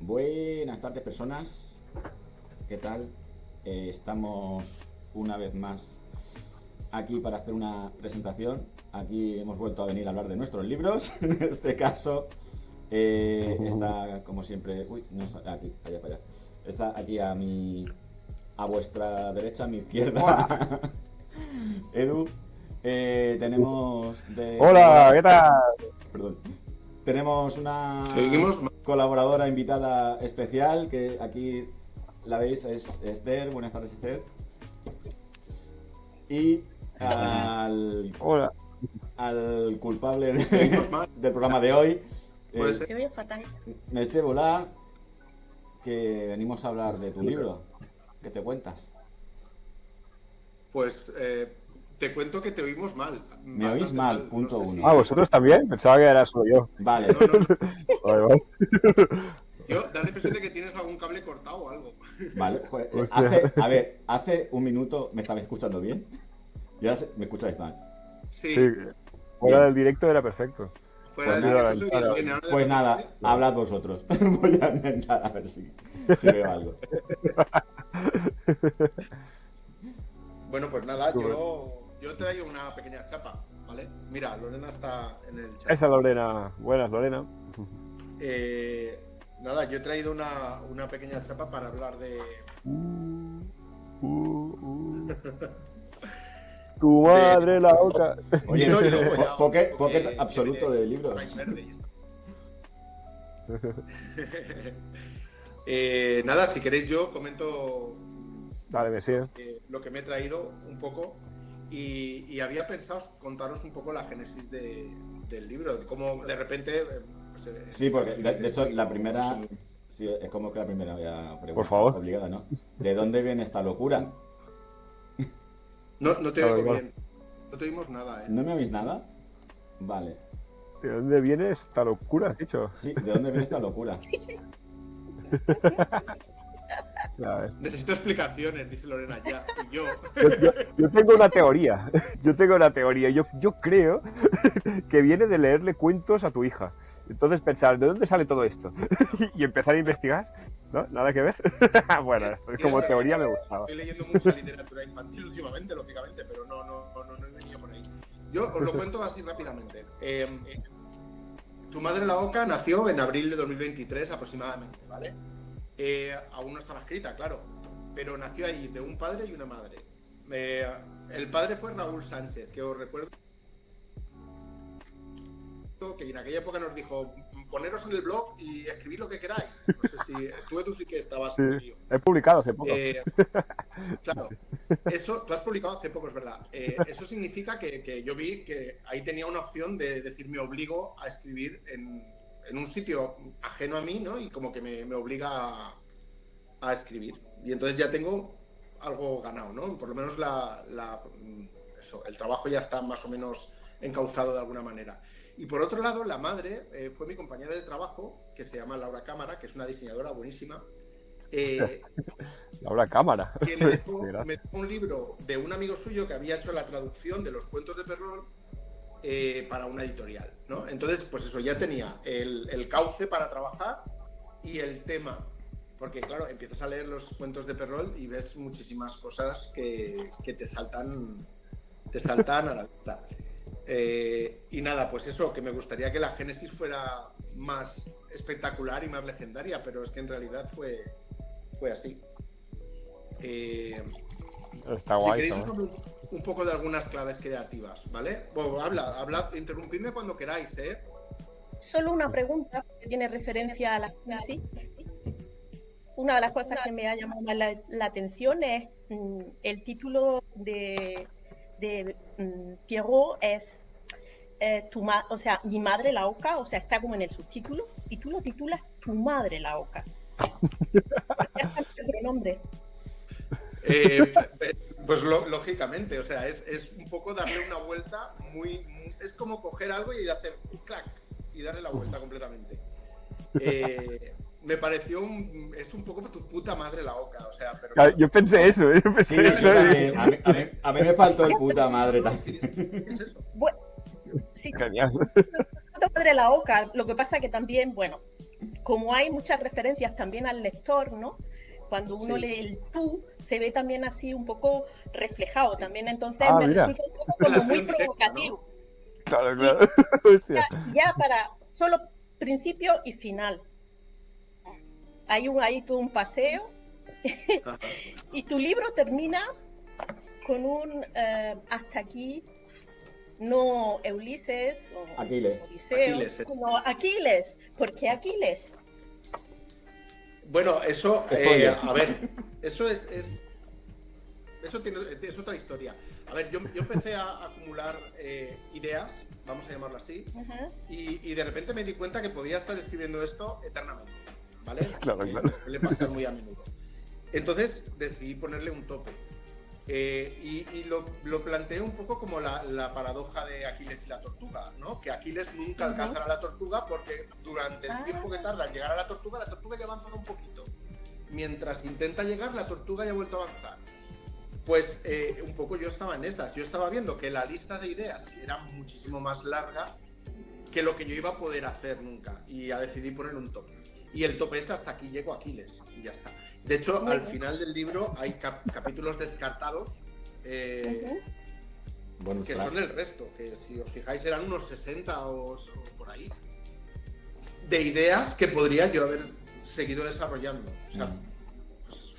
Buenas tardes, personas. ¿Qué tal? Estamos una vez más aquí para hacer una presentación. Aquí hemos vuelto a venir a hablar de nuestros libros. En este caso está, como siempre, uy, no es aquí, allá para allá. Está aquí a vuestra derecha, a mi izquierda, Edu. Tenemos Hola, ¿qué tal? Perdón. Tenemos una Seguimos. colaboradora invitada especial que aquí la veis, es Esther. Buenas tardes, Esther. Y Hola. al culpable Seguimos mal. del programa de hoy, Puede ser. Se oye fatal. Mercè Volà, que venimos a hablar de tu libro. ¿Qué te cuentas? Pues te cuento que te oímos mal. Me oís Bastante mal, punto No sé uno. Ah, ¿vosotros también? Pensaba que era solo yo. Vale. No. Vale, vale. Yo da la impresión de que tienes algún cable cortado o algo. Vale, pues, Hostia. hace un minuto me estabais escuchando bien y ahora me escucháis mal. Sí. Sí, fuera Bien. del directo era perfecto. Fuera Pues del nada, directo soy bien, ahora Pues de nada, repente- hablad vosotros. Voy a intentar a ver si veo algo. Bueno, pues nada, yo traigo una pequeña chapa, ¿vale? Mira, Lorena está en el chat. Esa Lorena. Buenas, Lorena. Nada, yo he traído una pequeña chapa para hablar de... Tu madre la oca. Oye, No, y luego ya pocket otro que absoluto viene de libros. País Verde y esto. Nada, si queréis yo comento Dale, me sigue. lo que me he traído un poco y había pensado contaros un poco la génesis del libro, de cómo de repente... pues, Sí, porque de hecho la primera... Sí, es como que la primera pregunta Por favor. obligada, ¿no? ¿De dónde viene esta locura? No te Claro, oigo claro. bien, no te oímos nada, ¿eh? ¿No me oís nada? Vale. ¿De dónde viene esta locura, has dicho? Sí, ¿de dónde viene esta locura? Ya ves. Necesito explicaciones, dice Lorena ya, y yo... Yo tengo una teoría. Yo creo que viene de leerle cuentos a tu hija. Entonces pensar, ¿de dónde sale todo esto? Y empezar a investigar. ¿No? Nada que ver. Bueno, esto es como teoría me gustaba. Estoy leyendo mucha literatura infantil últimamente, lógicamente, pero no he venido por ahí. Yo os lo cuento así rápidamente. Tu madre la Oca nació en abril de 2023 aproximadamente, ¿vale? Aún no estaba escrita, claro, pero nació ahí de un padre y una madre. El padre fue Raúl Sánchez, que os recuerdo que en aquella época nos dijo: poneros en el blog y escribid lo que queráis. No sé si tú sí que estabas Sí, conmigo. he publicado hace poco. Claro, eso tú has publicado hace poco, es verdad. Eso significa que yo vi que ahí tenía una opción de decir me obligo a escribir en un sitio ajeno a mí, ¿no? Y como que me obliga a escribir. Y entonces ya tengo algo ganado, ¿no? Por lo menos el trabajo ya está más o menos encauzado de alguna manera. Y por otro lado, la madre fue mi compañera de trabajo, que se llama Laura Cámara, que es una diseñadora buenísima. Laura Cámara. Que me dejó un libro de un amigo suyo que había hecho la traducción de los cuentos de Perrol para una editorial, ¿no? Entonces, pues eso, ya tenía el cauce para trabajar y el tema, porque claro, empiezas a leer los cuentos de Perrol y ves muchísimas cosas que te saltan a la vista. Y nada, pues eso, que me gustaría que la génesis fuera más espectacular y más legendaria, pero es que en realidad fue así. Está Si guay. queréis está os guay. hablo un poco de algunas claves creativas, ¿vale? Bueno, habla, interrumpidme cuando queráis, ¿eh? Solo una pregunta que tiene referencia a la génesis. Una de las cosas que me ha llamado más la atención es el título de Pierrot es o sea, mi madre la oca, o sea, está como en el subtítulo, y tú lo titulas Tu madre la oca. ¿Por qué hasta el pronombre? Pues lógicamente, o sea, es un poco darle una vuelta es como coger algo y hacer clac y darle la vuelta completamente. Me pareció es un poco tu puta madre la oca, o sea, pero... Claro, yo pensé eso, yo Sí, pensé yo eso. también. A mí me faltó el puta madre también. ¿Qué es eso? Bueno, sí, Genial. tu madre la oca, lo que pasa que también, bueno, como hay muchas referencias también al lector, ¿no? Cuando uno Sí. lee el tú, se ve también así un poco reflejado también, entonces Ah, me mira. resulta un poco como muy Relación directa, provocativo. Claro, Y claro. Hostia. ya para solo principio y final. Hay todo un paseo Ajá. y tu libro termina con un hasta aquí, no Ulises o Aquiles. Odiseo, Aquiles. sino Aquiles. ¿Por qué Aquiles? Bueno, eso, Spoiler. a ver, eso es otra historia. A ver, yo empecé a acumular ideas, vamos a llamarlo así, Ajá. y de repente me di cuenta que podía estar escribiendo esto eternamente, ¿vale? Claro, Que claro. me suele pasar muy a menudo. Entonces decidí ponerle un tope. Y lo planteé un poco como la paradoja de Aquiles y la tortuga, ¿no? Que Aquiles nunca alcanzará a la tortuga porque durante el tiempo que tarda en llegar a la tortuga ya ha avanzado un poquito. Mientras intenta llegar, la tortuga ya ha vuelto a avanzar. Pues un poco yo estaba en esas. Yo estaba viendo que la lista de ideas era muchísimo más larga que lo que yo iba a poder hacer nunca. Y decidí poner un tope. Y el tope es hasta aquí llego Aquiles. Y ya está. De hecho, Muy al bien. final del libro hay capítulos descartados Bonus que track. son el resto. Que si os fijáis eran unos 60 o por ahí. De ideas que podría yo haber seguido desarrollando. O sea, pues eso.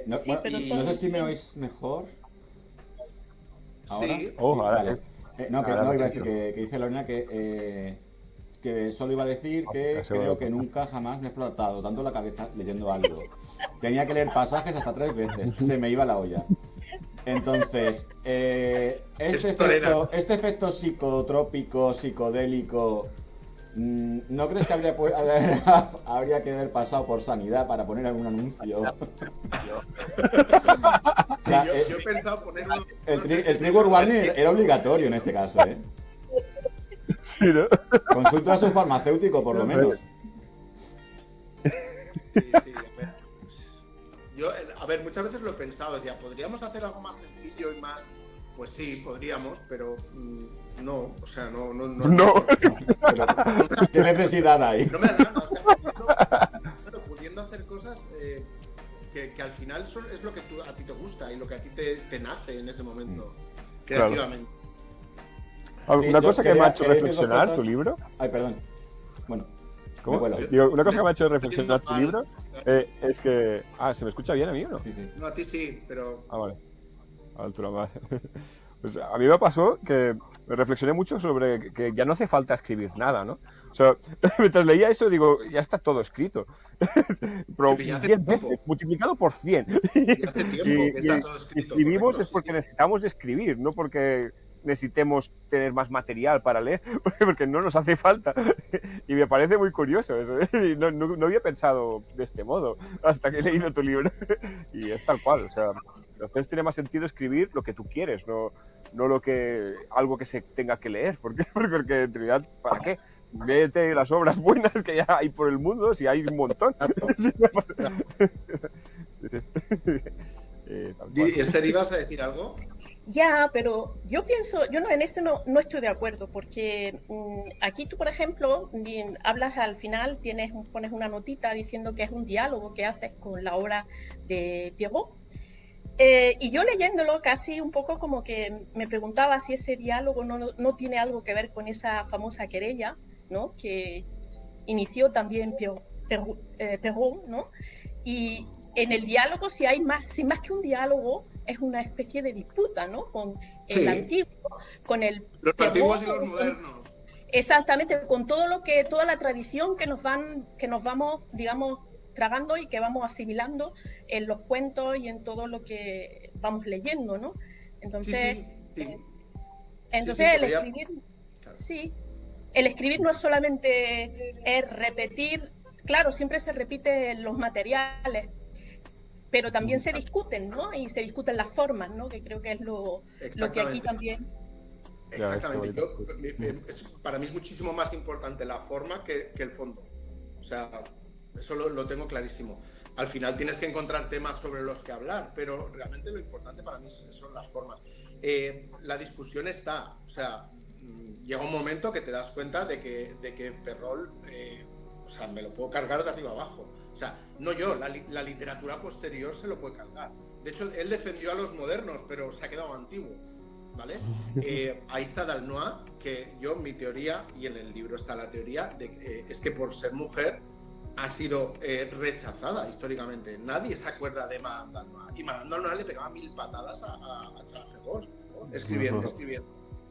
No, Sí, bueno, pero y son- no sé si me oís mejor. ¿Ahora? Sí. Oh, ahora, vale. No, que, ahora no, iba a decir perfecto. que dice Lorena que solo iba a decir que Ya se va creo la que puta. nunca jamás me he explotado tanto la cabeza leyendo algo. Tenía que leer pasajes hasta 3 veces, se me iba la olla. Entonces, este efecto psicotrópico, psicodélico, ¿no crees que habría que haber pasado por sanidad para poner algún anuncio? O sea, Yo he pensado poner el trigger warning era obligatorio en este caso, ¿eh? Sí, ¿no? Consulta a su farmacéutico, por lo menos. Sí, a ver, muchas veces lo he pensado, decía, ¿podríamos hacer algo más sencillo y más? Pues sí, podríamos, pero no, o sea, no. No. Pero, ¿qué necesidad hay? No me da nada, o sea, pudiendo hacer cosas que al final es lo que a ti te gusta y lo que a ti te nace en ese momento, creativamente. Sí, Una yo cosa que me ha hecho quería decir dos reflexionar cosas. tu libro. Ay, perdón. Bueno, ¿Cómo? me cuelo. Digo, una cosa que me ha hecho reflexionar tu libro es que. Ah, ¿se me escucha bien a mí o no? Sí, sí. No, a ti sí, pero Ah, vale. A altura más. Pues a mí me pasó que me reflexioné mucho sobre que ya no hace falta escribir nada, ¿no? O sea, mientras leía eso digo, ya está todo escrito. Pero Sí, ya hace 10 tiempo. veces, multiplicado por 100. ya hace tiempo que está todo Y escrito. escribimos correcto, es sí, porque sí. necesitamos escribir, no porque necesitemos tener más material para leer, porque no nos hace falta. Y me parece muy curioso eso, ¿eh? Y no había pensado de este modo hasta que he leído tu libro. Y es tal cual, o sea, entonces tiene más sentido escribir lo que tú quieres, no algo que se tenga que leer, porque en realidad, ¿para qué? Léete las obras buenas que ya hay por el mundo, si hay un montón. Tal cual. Esther, ¿ibas a decir algo? Ya, pero yo pienso, yo no en esto no estoy de acuerdo, porque aquí tú, por ejemplo, hablas al final, pones una notita diciendo que es un diálogo que haces con la obra de Pierrot. Y yo leyéndolo casi un poco como que me preguntaba si ese diálogo no tiene algo que ver con esa famosa querella, ¿no? Que inició también Perrault, ¿no? Y en el diálogo, sin más que un diálogo, es una especie de disputa, ¿no? Con el Sí. antiguo, con el Los Perrault, antiguos y los modernos. Exactamente, con toda la tradición que nos vamos, digamos, tragando y que vamos asimilando en los cuentos y en todo lo que vamos leyendo, ¿no? Entonces, Sí. entonces Sí, el podría- escribir, Claro. sí, el escribir no es solamente es repetir, claro, siempre se repiten los materiales, pero también se discuten, ¿no? Y se discuten las formas, ¿no? Que creo que es lo que aquí Exactamente. también. Exactamente. Ya, es que Para mí es muchísimo más importante la forma que el fondo. O sea, eso lo tengo clarísimo. Al final tienes que encontrar temas sobre los que hablar, pero realmente lo importante para mí son las formas. La discusión está, o sea, llega un momento que te das cuenta de que Perrault o sea, me lo puedo cargar de arriba abajo. O sea, no yo, la literatura posterior se lo puede cargar. De hecho, él defendió a los modernos, pero se ha quedado antiguo, ¿vale? Ahí está Dalnois, que yo, mi teoría, y en el libro está la teoría, es que por ser mujer ha sido rechazada históricamente. Nadie se acuerda de Madame Dalnois. Y Madame Dalnois le pegaba 1000 patadas a Charles de Gaulle, ¿no? Escribiendo.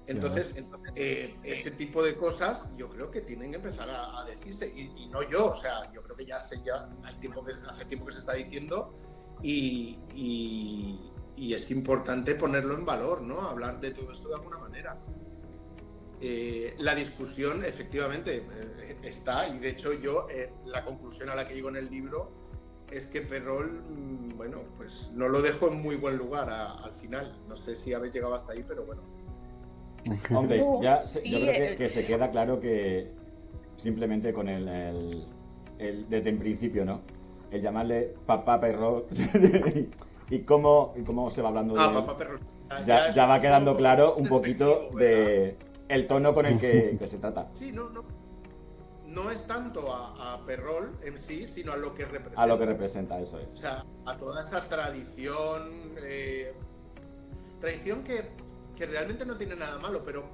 Entonces, ese tipo de cosas yo creo que tienen que empezar a decirse, y no yo, o sea, yo creo que ya hace tiempo que se está diciendo, y es importante ponerlo en valor, ¿no? Hablar de todo esto de alguna manera. La discusión efectivamente está, y de hecho yo la conclusión a la que llego en el libro es que Perrol, bueno, pues no lo dejo en muy buen lugar al final. No sé si habéis llegado hasta ahí, pero bueno. Hombre, No, ya sí, yo creo que se queda claro que simplemente con el desde el principio, ¿no? El llamarle papá Perrol y cómo se va hablando de él, Papá Perrol. ya va quedando claro un poquito de el tono con el que se trata. Sí, no es tanto a Perrol en sí, sino a lo que representa. A lo que representa, eso es. O sea, a toda esa tradición que realmente no tiene nada malo, pero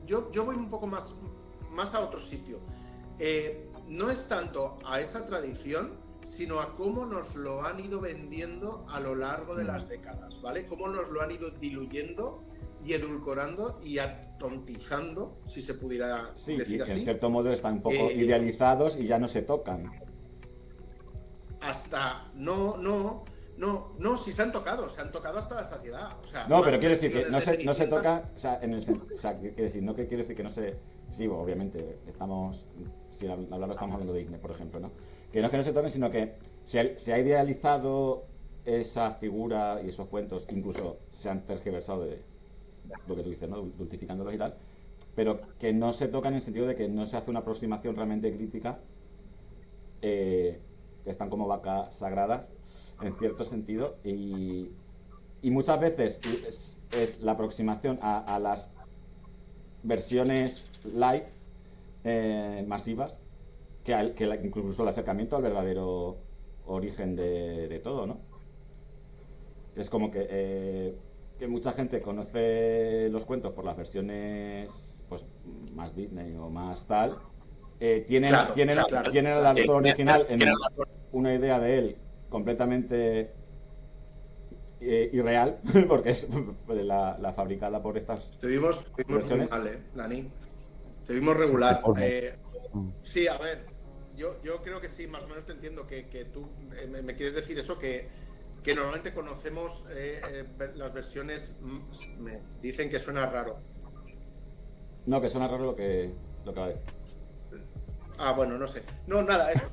yo voy un poco más a otro sitio. No es tanto a esa tradición, sino a cómo nos lo han ido vendiendo a lo largo de las décadas, ¿vale? Cómo nos lo han ido diluyendo y edulcorando y atontizando, si se pudiera decir así. En cierto modo están un poco idealizados y ya no se tocan. Hasta si se han tocado hasta la saciedad. O sea, no, pero quiero decir que no se toca, o sea, quiero decir, no que quiero decir que no se, sí, obviamente, si hablarlo estamos hablando de Disney, por ejemplo, ¿no? Que no es que no se toquen, sino que se ha idealizado esa figura y esos cuentos, incluso se han tergiversado de lo que tú dices, ¿no? Dulcificándolos y tal, pero que no se tocan en el sentido de que no se hace una aproximación realmente crítica, que están como vacas sagradas, en cierto sentido, y muchas veces es la aproximación a las versiones light, masivas, que incluso el acercamiento al verdadero origen de todo, ¿no? Es como que mucha gente conoce los cuentos por las versiones pues más Disney o más tal, tienen el autor original en una idea de él completamente irreal, porque es la fabricada por estas Estuvimos versiones. Muy mal, Dani. Estuvimos regular. Sí, a ver, yo creo que sí, más o menos te entiendo que tú me quieres decir eso, que normalmente conocemos las versiones, me dicen que suena raro. No, que suena raro lo que va a decir. Bueno, no sé. No, nada, eso,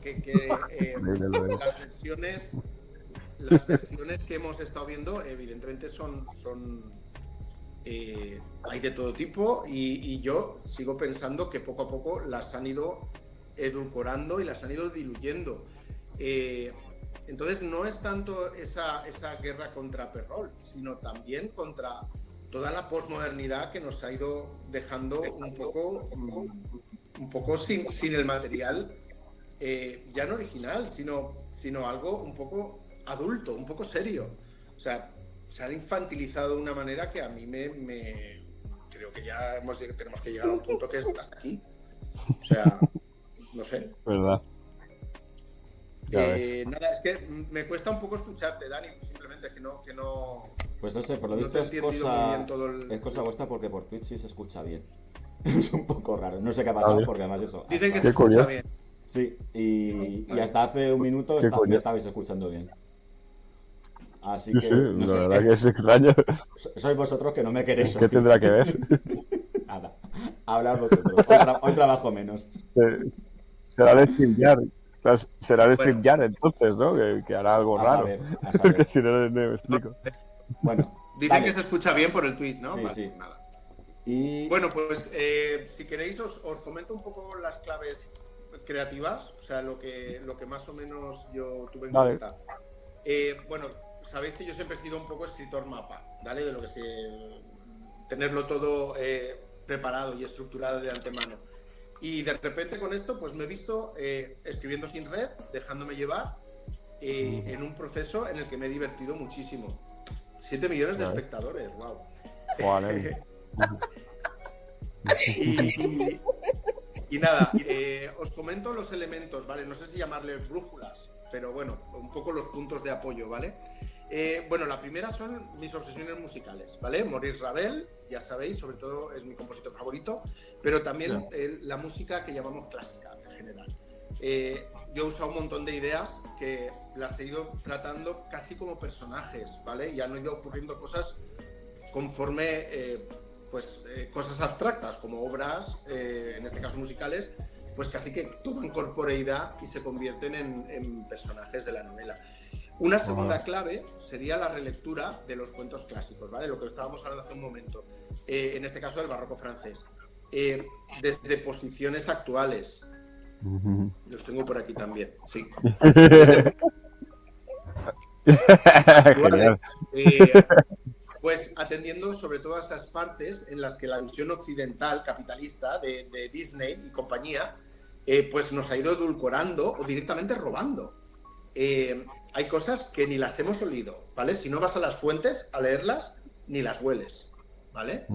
las versiones que hemos estado viendo, evidentemente son hay de todo tipo, y yo sigo pensando que poco a poco las han ido edulcorando y las han ido diluyendo. Entonces no es tanto esa guerra contra Perrol, sino también contra toda la posmodernidad que nos ha ido dejando un poco sin el material ya no original, sino algo un poco adulto, un poco serio. O sea, se han infantilizado de una manera que a mí creo que ya tenemos que llegar a un punto que es hasta aquí. O sea, no sé. ¿Verdad? Nada, es que me cuesta un poco escucharte, Dani, simplemente que no. Pues no sé, por lo visto es cosa vuestra, porque por Twitch sí se escucha bien. Es un poco raro, no sé qué ha pasado, porque además eso. Dicen que se escucha bien. Sí, y hasta hace un minuto me estabais escuchando bien. Así que, no la sé, verdad que es extraño. Sois vosotros que no me queréis. ¿Qué tendrá que ver? Nada, hablad vosotros. Hoy trabajo menos. Será el StreamYard. Será el StreamYard entonces, ¿no? Que hará algo raro. A saber. Que si no me explico. Bueno, dicen que se escucha bien por el tweet, ¿no? Sí, vale, sí. Nada. Y... Bueno, pues si queréis os comento un poco las claves creativas, o sea, lo que más o menos yo tuve en cuenta. Bueno, sabéis que yo siempre he sido un poco escritor mapa, ¿vale? De lo que tenerlo todo preparado y estructurado de antemano. Y de repente con esto pues me he visto escribiendo sin red, dejándome llevar en un proceso en el que me he divertido muchísimo. 7 millones de espectadores, wow. Y nada, os comento los elementos, ¿vale? No sé si llamarles brújulas, pero bueno, un poco los puntos de apoyo, ¿vale? Bueno, la primera son mis obsesiones musicales, ¿vale? Maurice Ravel, ya sabéis, sobre todo es mi compositor favorito, pero también la música que llamamos clásica en general. Yo he usado un montón de ideas que las he ido tratando casi como personajes, ¿vale? Y han ido ocurriendo cosas conforme, cosas abstractas, como obras, en este caso musicales, pues casi que toman corporeidad y se convierten en personajes de la novela. Una segunda clave sería la relectura de los cuentos clásicos, ¿vale? Lo que estábamos hablando hace un momento, en este caso del barroco francés, desde posiciones actuales. Los tengo por aquí también, sí. Genial. Pues atendiendo sobre todo a esas partes en las que la visión occidental capitalista de Disney y compañía pues nos ha ido edulcorando o directamente robando. Hay cosas que ni las hemos olido, ¿vale? Si no vas a las fuentes a leerlas, ni las hueles, ¿vale?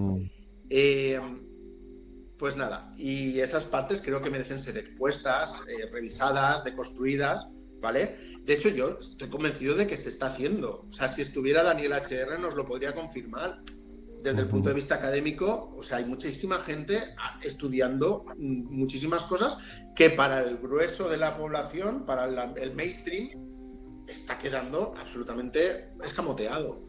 Pues nada, y esas partes creo que merecen ser expuestas, revisadas, deconstruidas, ¿vale? De hecho, yo estoy convencido de que se está haciendo. O sea, si estuviera Daniel HR nos lo podría confirmar. Desde el punto de vista académico, o sea, hay muchísima gente estudiando muchísimas cosas que para el grueso de la población, para el mainstream, está quedando absolutamente escamoteado.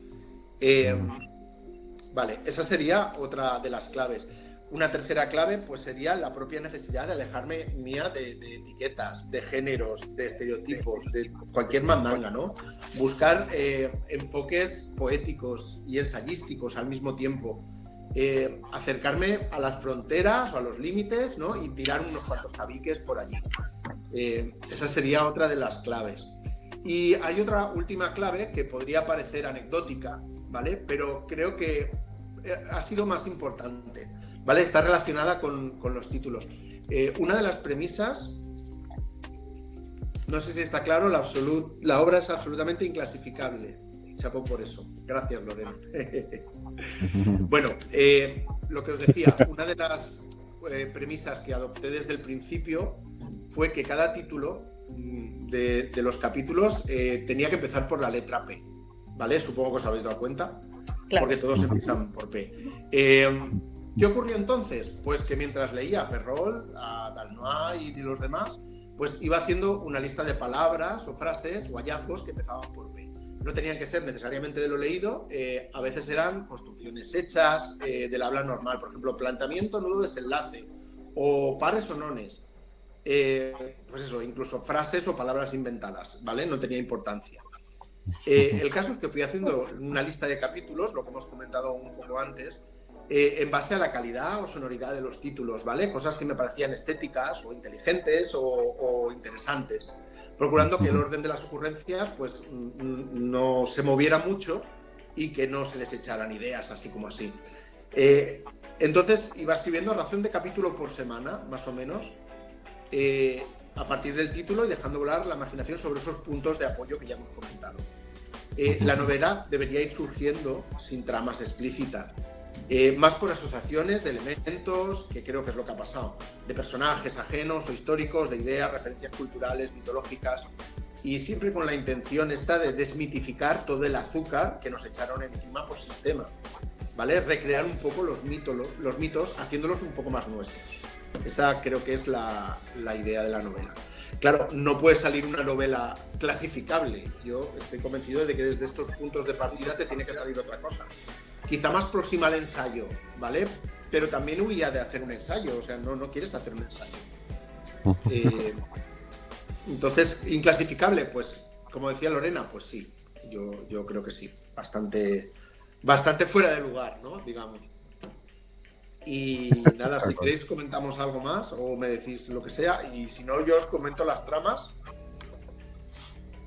Vale, esa sería otra de las claves. Una tercera clave pues sería la propia necesidad de alejarme mía de etiquetas, de géneros, de estereotipos, de cualquier mandanga, ¿no? Buscar enfoques poéticos y ensayísticos al mismo tiempo. Acercarme a las fronteras o a los límites, ¿no? Y tirar unos cuantos tabiques por allí. Esa sería otra de las claves. Y hay otra última clave que podría parecer anecdótica, ¿vale? Pero creo que ha sido más importante, ¿vale? Está relacionada con los títulos. Una de las premisas, no sé si está claro, la obra es absolutamente inclasificable. Chapó por eso. Gracias, Lorena. Bueno, lo que os decía, una de las premisas que adopté desde el principio fue que cada título de los capítulos tenía que empezar por la letra P, ¿vale? Supongo que os habéis dado cuenta, claro, porque todos empiezan por P. ¿Qué ocurrió entonces? Pues que mientras leía a Perrault, a Dalnoy y los demás, pues iba haciendo una lista de palabras o frases o hallazgos que empezaban por P. No tenían que ser necesariamente de lo leído, a veces eran construcciones hechas del habla normal, por ejemplo, planteamiento, nudo, desenlace, o pares o nones. Pues eso, incluso frases o palabras inventadas, ¿vale? No tenía importancia. El caso es que fui haciendo una lista de capítulos, lo que hemos comentado un poco antes, en base a la calidad o sonoridad de los títulos, ¿vale? Cosas que me parecían estéticas o inteligentes o interesantes, procurando que el orden de las ocurrencias pues no se moviera mucho y que no se desecharan ideas así como así. Entonces iba escribiendo a razón de capítulo por semana, más o menos, a partir del título y dejando volar la imaginación sobre esos puntos de apoyo que ya hemos comentado. La novedad debería ir surgiendo sin tramas explícitas, más por asociaciones de elementos, que creo que es lo que ha pasado, de personajes ajenos o históricos, de ideas, referencias culturales, mitológicas, y siempre con la intención esta de desmitificar todo el azúcar que nos echaron encima por sistema, ¿vale? Recrear un poco los mitos, haciéndolos un poco más nuestros. Esa creo que es la idea de la novela. Claro, no puede salir una novela clasificable. Yo estoy convencido de que desde estos puntos de partida te tiene que salir otra cosa. Quizá más próxima al ensayo, ¿vale? Pero también huía de hacer un ensayo, o sea, no quieres hacer un ensayo. Entonces, ¿inclasificable? Pues, como decía Lorena, pues sí, yo creo que sí. Bastante fuera de lugar, ¿no? Digamos. Y nada, si queréis comentamos algo más o me decís lo que sea, y si no, yo os comento las tramas,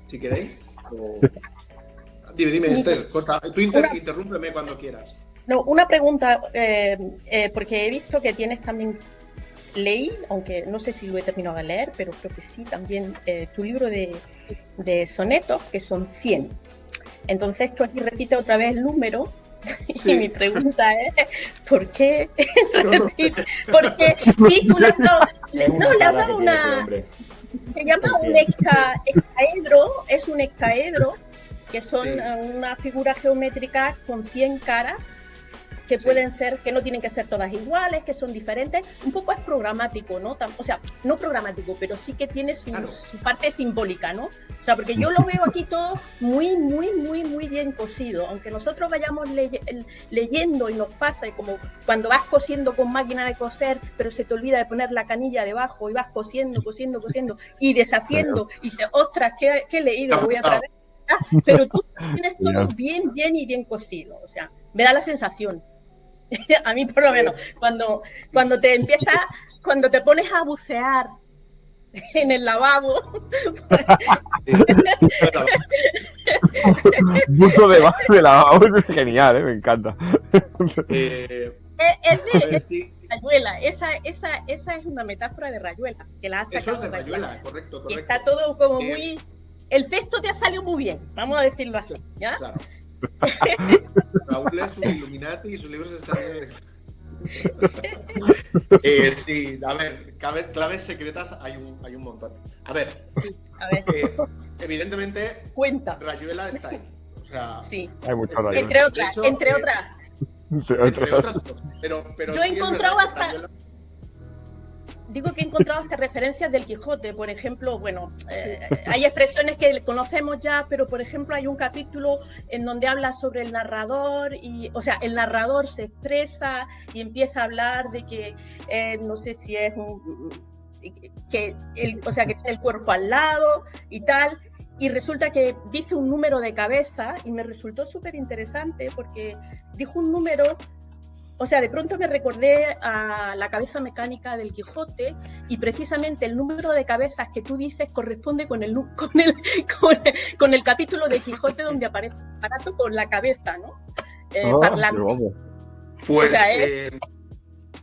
si queréis. O... Dime, Esther, corta. Tú interrúmpeme cuando quieras. No, una pregunta, porque he visto que tienes también leí, aunque no sé si lo he terminado de leer, pero creo que sí, también tu libro de sonetos, que son 100. Entonces tú aquí repites otra vez el número. Sí. Y mi pregunta es, ¿por qué? Porque sí, tú le has dado, Es una no, le has cara dado que tiene este una, hombre. se llama un hexaedro, es un hexaedro, que son Sí. unas figuras geométricas con 100 caras, que Sí. pueden ser, que no tienen que ser todas iguales, que son diferentes. Un poco es programático, ¿no? O sea, no programático, pero sí que tiene su, Claro. su parte simbólica, ¿no? O sea, porque yo lo veo aquí todo muy, muy, muy, muy bien cosido. Aunque nosotros vayamos leyendo y nos pasa, y como cuando vas cosiendo con máquina de coser, pero se te olvida de poner la canilla debajo y vas cosiendo, cosiendo, cosiendo y deshaciendo, y dices, ostras, ¿qué he leído? Lo voy a traer. Pero tú tienes todo bien, bien y bien cosido. O sea, me da la sensación. A mí por lo menos, cuando te empiezas, cuando te pones a bucear en el lavabo, Buzo debajo de la es genial, me encanta. es de Sí, Rayuela. Esa es una metáfora de Rayuela, que la ha eso sacado es de Rayuela, correcto, Y correcto. está todo como muy... El texto te ha salido muy bien, vamos a decirlo así, ¿ya? Claro. Raúl es un Illuminati y sus libros están llenos de... sí, a ver, claves secretas hay un montón. A ver, A ver, evidentemente cuenta. Rayuela está ahí. O sea, Hay mucho es- Rayuela. Entre de otras, hecho, entre otras. entre otras cosas. Pero Yo he sí es encontrado verdad que hasta- Rayuela- Digo que he encontrado hasta referencias del Quijote, por ejemplo, bueno, hay expresiones que conocemos ya, pero por ejemplo hay un capítulo en donde habla sobre el narrador, o sea, el narrador se expresa y empieza a hablar de que, no sé si es o sea, que tiene el cuerpo al lado y tal, y resulta que dice un número de cabeza y me resultó súper interesante porque dijo un número. O sea, de pronto me recordé a la cabeza mecánica del Quijote y precisamente el número de cabezas que tú dices corresponde con el capítulo de Quijote donde aparece el aparato con la cabeza, ¿no? Parlante. Pues O sea,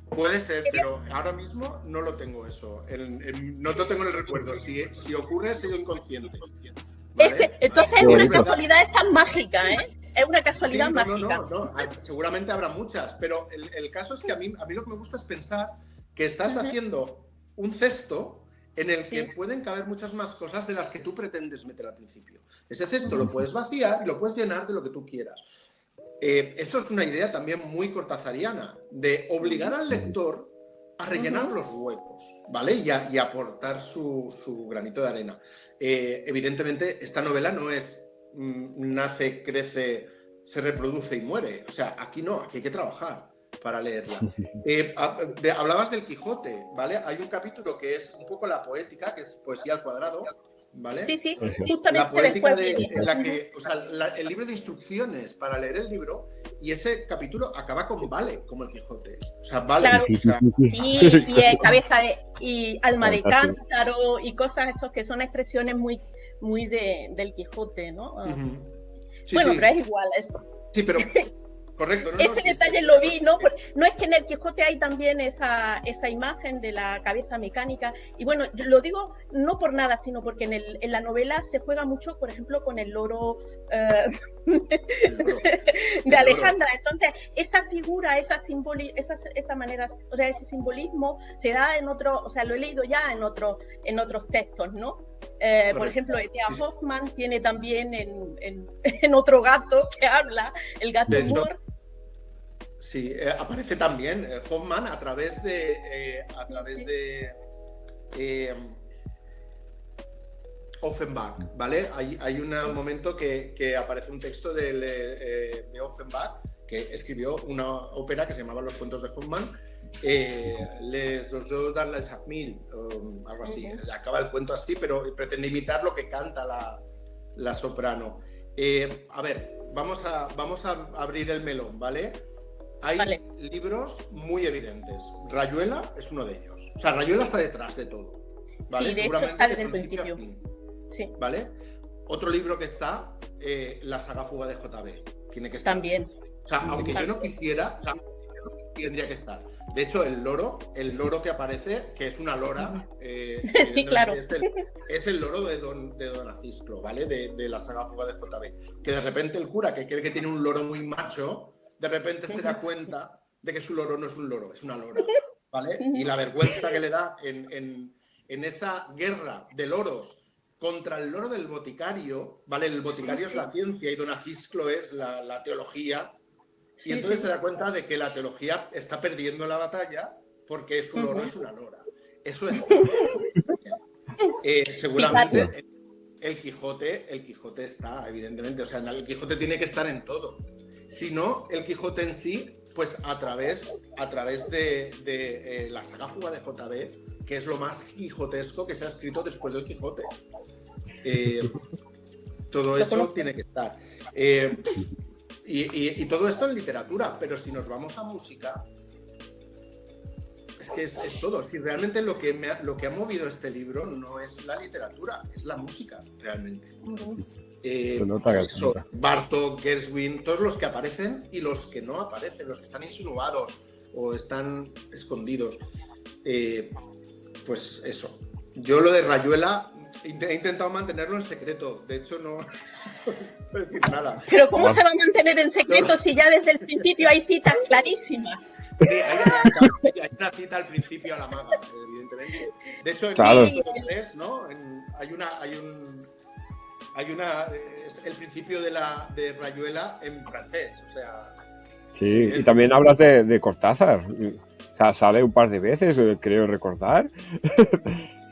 puede ser, pero ahora mismo no lo tengo eso. No lo tengo en el recuerdo. Si ocurre, ha sido inconsciente. ¿Vale? Entonces es una casualidad tan mágica, ¿eh? Es una casualidad Sí, mágica. no. Seguramente habrá muchas, pero el caso es que a mí lo que me gusta es pensar que estás haciendo un cesto en el que pueden caber muchas más cosas de las que tú pretendes meter al principio. Ese cesto lo puedes vaciar y lo puedes llenar de lo que tú quieras. Eso es una idea también muy cortazariana, de obligar al lector a rellenar los huecos, ¿vale? Y aportar su granito de arena. Evidentemente, esta novela no es nace, crece, se reproduce y muere. O sea, aquí no, aquí hay que trabajar para leerla. Hablabas del Quijote, ¿vale? Hay un capítulo que es un poco la poética, que es poesía al cuadrado, ¿vale? Sí, justamente la poética después en la que, o sea, el libro de instrucciones para leer el libro, y ese capítulo acaba con vale, como el Quijote. O sea, vale. Claro. O sea, Sí, y cabeza y alma de cántaro y cosas esos que son expresiones muy, muy del Quijote, ¿no? Sí, bueno, sí. pero es igual. Sí, pero correcto. Ese detalle lo vi, ¿no? No es que en el Quijote hay también esa imagen de la cabeza mecánica. Y bueno, yo lo digo no por nada, sino porque en la novela se juega mucho, por ejemplo, con el loro de Alejandra. Entonces, esa figura, esa manera, o sea, ese simbolismo se da en otro, o sea, lo he leído ya en otros textos, ¿no? Por ejemplo, Ethel Hoffmann tiene también en otro gato que habla, el gato Moore. Sí, aparece también Hoffmann a través de Offenbach, ¿vale? Hay un momento que aparece un texto de Offenbach, que escribió una ópera que se llamaba Los cuentos de Hoffmann, Les oiseaux dans les Jacmil, algo así. Acaba el cuento así, pero pretende imitar lo que canta la soprano. A ver, vamos a abrir el melón, ¿vale? Hay libros muy evidentes. Rayuela es uno de ellos. O sea, Rayuela está detrás de todo, ¿vale? Sí, de seguramente hecho está desde de el principio principio. a fin, sí. ¿vale? Otro libro que está, la saga Fuga de JB. Tiene que estar. También. O sea, aunque yo no quisiera, sí tendría que estar. De hecho, el loro que aparece, que es una lora, sí, claro. es el loro de Don Acisclo, ¿vale? De la saga Fuga de JB. Que de repente el cura, que cree que tiene un loro muy macho, de repente se da cuenta de que su loro no es un loro, es una lora, ¿vale? Y la vergüenza que le da en esa guerra de loros contra el loro del boticario, ¿vale? El boticario es la ciencia y Don Acisclo es la teología. Y entonces se da cuenta de que la teología está perdiendo la batalla porque su loro es una lora. Eso es. Seguramente el Quijote está, evidentemente. O sea, el Quijote tiene que estar en todo. Si no, el Quijote en sí, pues a través de la saga Fuga de JB, que es lo más quijotesco que se ha escrito después del Quijote. Todo eso tiene que estar. Y todo esto en literatura, pero si nos vamos a música, es que es todo. Si realmente lo que ha movido este libro no es la literatura, es la música, realmente. Se nota que eso, Bartók, Gershwin, todos los que aparecen y los que no aparecen, los que están insinuados o están escondidos. Pues eso. Yo lo de Rayuela he intentado mantenerlo en secreto. De hecho, no puedo decir nada. Pero ¿cómo se va a mantener en secreto si ya desde el principio hay citas clarísimas? Hay una cita al principio a la maga, evidentemente. De hecho, en el 3, ¿no? Es el principio de Rayuela en francés, o sea. Sí, y también hablas de Cortázar. O sea, sale un par de veces, creo recordar.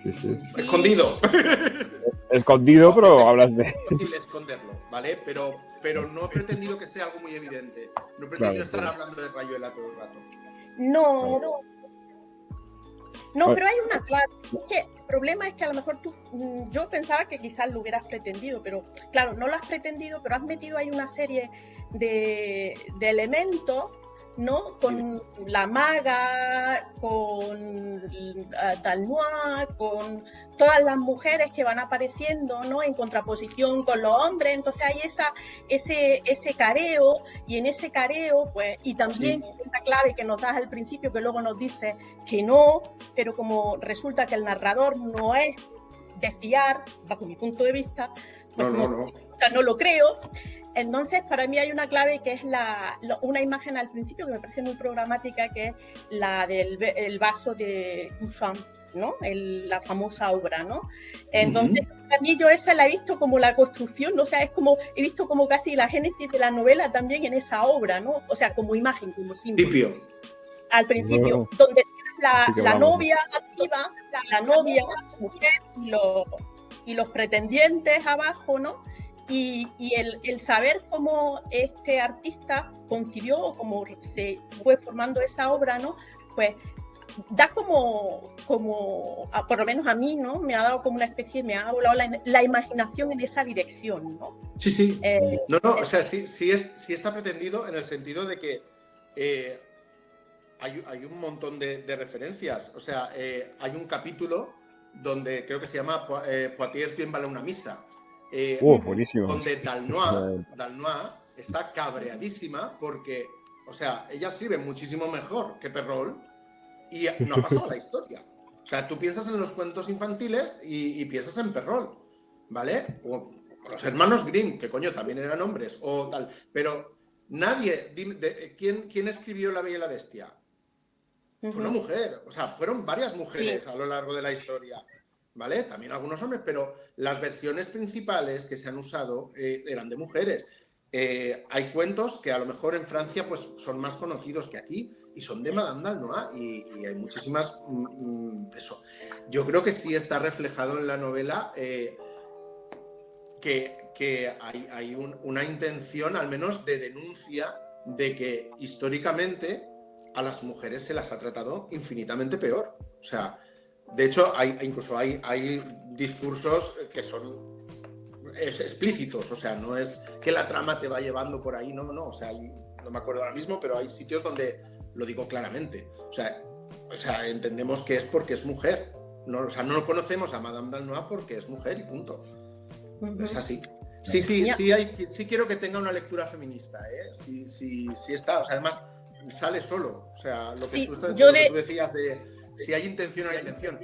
Sí. Escondido. Escondido, pero hablas de... Es difícil esconderlo, ¿vale? Pero no he pretendido que sea algo muy evidente. No he pretendido estar hablando de Rayuela todo el rato. No, pero hay una clave. Es que el problema es que a lo mejor yo pensaba que quizás lo hubieras pretendido, pero claro, no lo has pretendido, pero has metido ahí una serie de elementos, ¿no? Con la maga, con Dalnois, con todas las mujeres que van apareciendo, ¿no? En contraposición con los hombres. Entonces hay ese careo, y en ese careo, pues, y también esa clave que nos das al principio, que luego nos dice que no, pero como resulta que el narrador no es de fiar, bajo mi punto de vista, pues no lo creo. Entonces, para mí hay una clave que es una imagen al principio que me parece muy programática, que es la del vaso de Duchamp, ¿no? La famosa obra, ¿no? Entonces, para mí yo esa la he visto como la construcción, ¿no? O sea, he visto como casi la génesis de la novela también en esa obra, ¿no? O sea, como imagen, como símbolo. Al principio, donde tienes la novia activa, la novia, la mujer y los pretendientes abajo, ¿no? Y el saber cómo este artista concibió o cómo se fue formando esa obra, ¿no? Pues da como por lo menos a mí, ¿no? Me ha dado como una especie, me ha volado la imaginación en esa dirección, ¿no? Sí. O sea, sí está pretendido en el sentido de que hay un montón de referencias. O sea, hay un capítulo donde creo que se llama Poitiers bien vale una misa. Buenísimo. Donde Dalnois está cabreadísima porque, o sea, ella escribe muchísimo mejor que Perrault y no ha pasado la historia. O sea, tú piensas en los cuentos infantiles y piensas en Perrault, ¿vale? O los hermanos Grimm, que coño, también eran hombres, o tal. Pero nadie, ¿quién escribió La Bella y la Bestia? Fue una mujer, o sea, fueron varias mujeres a lo largo de la historia. ¿Vale? También algunos hombres, pero las versiones principales que se han usado eran de mujeres. Hay cuentos que a lo mejor en Francia pues, son más conocidos que aquí y son de Madame Dalnois y hay muchísimas eso. Yo creo que sí está reflejado en la novela que hay una intención al menos de denuncia de que históricamente a las mujeres se las ha tratado infinitamente peor. O sea, de hecho, incluso hay discursos que son explícitos, o sea, no es que la trama te va llevando por ahí, no, o sea, no me acuerdo ahora mismo, pero hay sitios donde lo digo claramente, o sea, entendemos que es porque es mujer, no, o sea, no conocemos a Madame Dalnois porque es mujer y punto, es así. Sí quiero que tenga una lectura feminista, sí está, o sea, además sale solo. O sea, lo que, Sí, tú decías de si hay intención o no hay intención.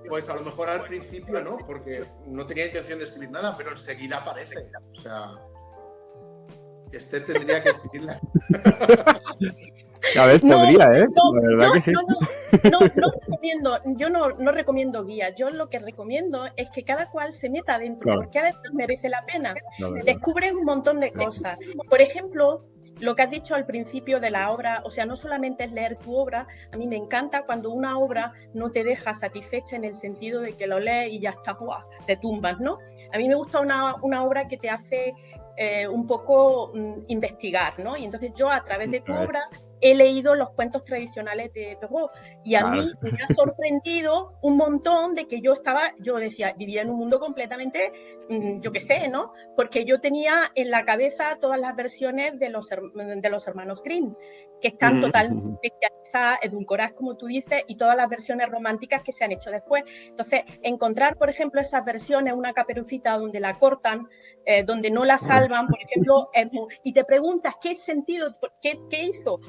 Pues a lo mejor al principio no, porque no tenía intención de escribir nada, pero enseguida aparece. O sea, Esther tendría que escribirla. A ver, podría, ¿eh? La verdad que sí. No recomiendo, yo no recomiendo guías. Yo lo que recomiendo es que cada cual se meta adentro, Claro. porque además merece la pena. La verdad. Descubres un montón de cosas. Por ejemplo, lo que has dicho al principio de la obra, o sea, no solamente es leer tu obra, a mí me encanta cuando una obra no te deja satisfecha en el sentido de que lo lees y ya está, ¡guau!, te tumbas, ¿no? A mí me gusta una obra que te hace un poco investigar, ¿no? Y entonces yo a través de tu obra he leído los cuentos tradicionales de Perrault y a mí me ha sorprendido un montón de que yo decía, vivía en un mundo completamente, yo qué sé, ¿no? Porque yo tenía en la cabeza todas las versiones de los hermanos Grimm, que están totalmente edulcoradas, como tú dices, y todas las versiones románticas que se han hecho después. Entonces, encontrar, por ejemplo, esas versiones, una Caperucita donde la cortan, donde no la salvan, por ejemplo, y te preguntas qué sentido, qué hizo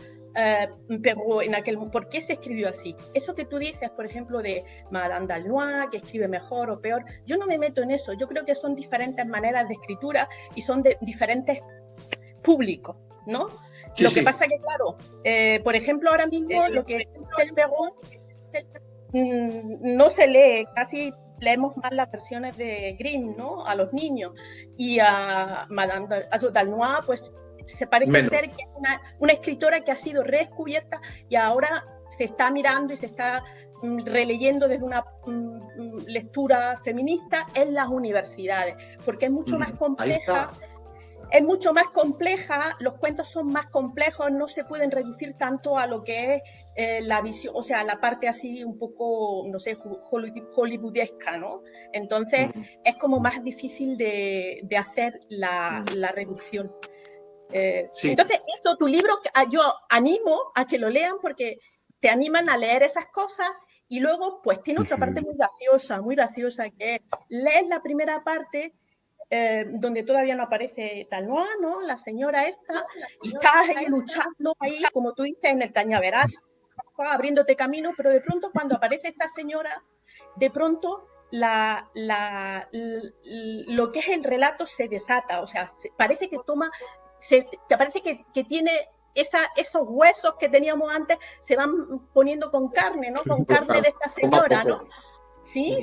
Perrault en ¿por qué se escribió así? Eso que tú dices, por ejemplo, de Madame d'Aulnoy, que escribe mejor o peor, yo no me meto en eso. Yo creo que son diferentes maneras de escritura y son de diferentes públicos, ¿no? Sí, lo que pasa que, claro, por ejemplo, ahora mismo lo que el Perrault no se lee, casi leemos más las versiones de Grimm, ¿no? A los niños, y a Madame d'Aulnoy, pues se parece ser que es una escritora que ha sido redescubierta y ahora se está mirando y se está releyendo desde una lectura feminista en las universidades, porque es mucho más compleja. Es mucho más compleja, los cuentos son más complejos, no se pueden reducir tanto a lo que es la visión, o sea, la parte así un poco, no sé, hollywoodesca, ¿no? Entonces es como más difícil de hacer la reducción. Entonces, tu libro, yo animo a que lo lean porque te animan a leer esas cosas y luego, pues, tiene otra parte muy graciosa, que es, lees la primera parte donde todavía no aparece d'Aulnoy, ¿no? La señora esta, y estás ahí luchando ahí, como tú dices, en el cañaveral, abriéndote camino, pero de pronto cuando aparece esta señora, de pronto lo que es el relato se desata, o sea, parece que te parece que tiene esos huesos que teníamos antes, se van poniendo con carne, ¿no? Con carne de esta señora, ¿no? Sí,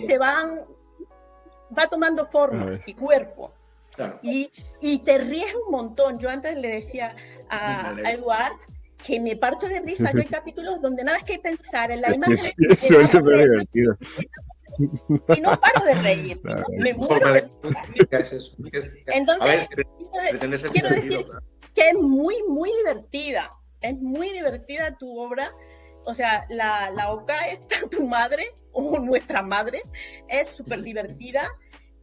va tomando forma y cuerpo. Claro. Y te ríes un montón. Yo antes le decía a Eduard que me parto de risa. Yo hay capítulos donde nada es que pensar en la imagen. Sí, eso es súper divertido. Y no paro de reír. Claro. Me muero de Entonces, quiero decir que es muy, muy divertida. Es muy divertida tu obra. O sea, la Oca esta, tu madre, o nuestra madre, es súper divertida.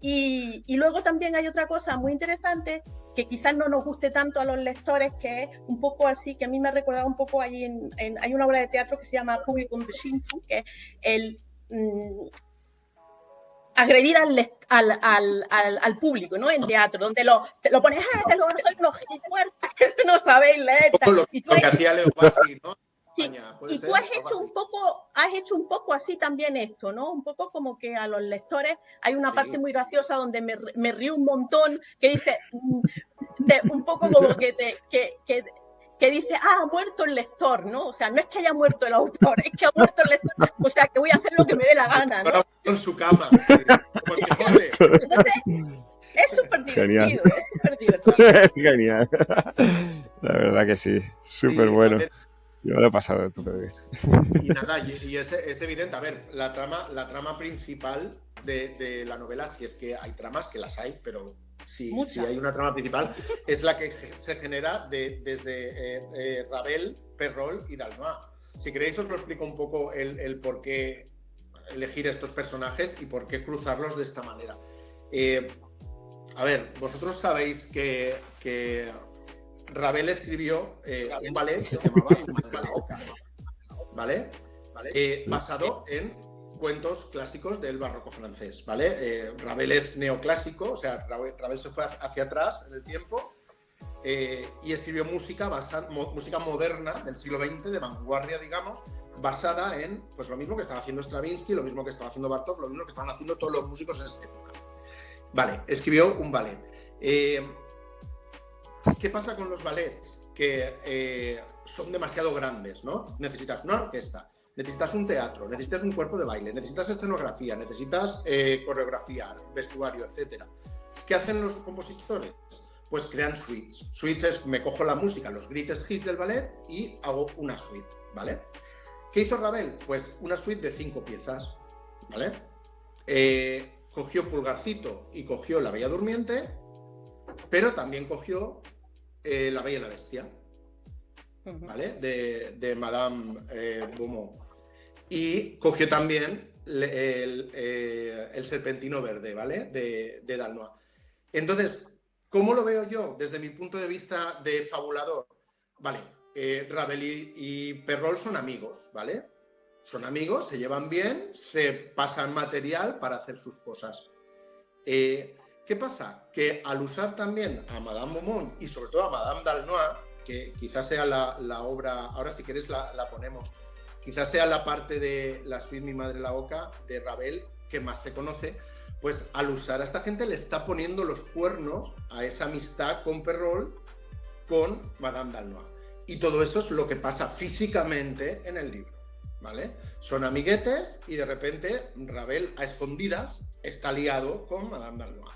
Y luego también hay otra cosa muy interesante que quizás no nos guste tanto a los lectores, que es un poco así, que a mí me ha recordado un poco allí hay una obra de teatro que se llama Publikum Beschimpfung, que es el agredir al público, ¿no? En teatro, donde lo pones, que lo soy unos gilipollas, que no sabéis leer. Lo que hacía Leo Bassi, ¿no? Sí, y tú has hecho un poco así también esto, ¿no? Un poco como que a los lectores hay una parte muy graciosa donde me río un montón, que dice, un poco como que dice, ha muerto el lector, ¿no? O sea, no es que haya muerto el autor, es que ha muerto el lector, o sea, que voy a hacer lo que me dé la gana, ¿no? En su cama, sí, como el Quijote. Entonces, es súper divertido, Es genial. La verdad que sí, súper bueno. Yo lo he pasado súper bien. Y nada, y es evidente, a ver, la trama principal de la novela, si es que hay tramas, que las hay, pero si hay una trama principal, es la que se genera desde Ravel, Perrault y d'Aulnoy. Si queréis os lo explico un poco el por qué elegir estos personajes y por qué cruzarlos de esta manera. A ver, vosotros sabéis que Ravel escribió un ballet que se llamaba La Oca, ¿vale? Basado en cuentos clásicos del barroco francés, ¿vale? Ravel es neoclásico, o sea, Ravel se fue hacia atrás en el tiempo y escribió música música moderna del siglo XX, de vanguardia, digamos, basada en pues lo mismo que estaba haciendo Stravinsky, lo mismo que estaba haciendo Bartók, lo mismo que estaban haciendo todos los músicos en esa época. Vale, escribió un ballet. ¿Qué pasa con los ballets? Que son demasiado grandes, ¿no? Necesitas una orquesta, necesitas un teatro, necesitas un cuerpo de baile, necesitas escenografía, necesitas coreografía, vestuario, etc. ¿Qué hacen los compositores? Pues crean suites. Suites es, me cojo la música, los greatest hits del ballet y hago una suite, ¿vale? ¿Qué hizo Ravel? Pues una suite de 5 piezas, ¿vale? Cogió Pulgarcito y cogió La Bella Durmiente, pero también cogió La Bella y la Bestia, ¿vale? De Madame Beaumont. Y cogió también el Serpentino Verde, ¿vale? De Dalnois. Entonces, ¿cómo lo veo yo desde mi punto de vista de fabulador? Vale, Ravel y Perrault son amigos, ¿vale? Son amigos, se llevan bien, se pasan material para hacer sus cosas. ¿Qué pasa? Que al usar también a Madame Beaumont y sobre todo a Madame Dalnois, que quizás sea la obra, ahora si queréis la ponemos, quizás sea la parte de la suite Mi Madre la Oca de Ravel que más se conoce, pues al usar a esta gente le está poniendo los cuernos a esa amistad con Perrault, con Madame Dalnois. Y todo eso es lo que pasa físicamente en el libro, ¿vale? Son amiguetes y de repente Ravel a escondidas está liado con Madame Dalnois.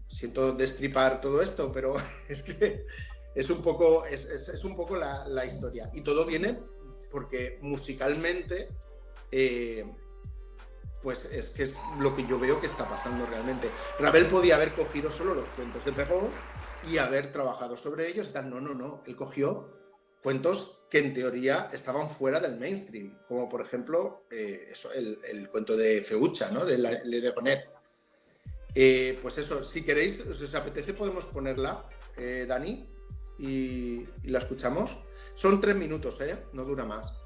Siento destripar todo esto, pero es que es un poco la historia. Y todo viene porque musicalmente pues es que es lo que yo veo que está pasando realmente. Ravel podía haber cogido solo los cuentos de Perrault y haber trabajado sobre ellos y tal. No. Él cogió cuentos que en teoría estaban fuera del mainstream, como por ejemplo el cuento de Feucha, ¿no? De Le Degonet. Pues eso, si queréis, si os apetece, podemos ponerla, Dani, y la escuchamos. Son 3 minutos, no dura más.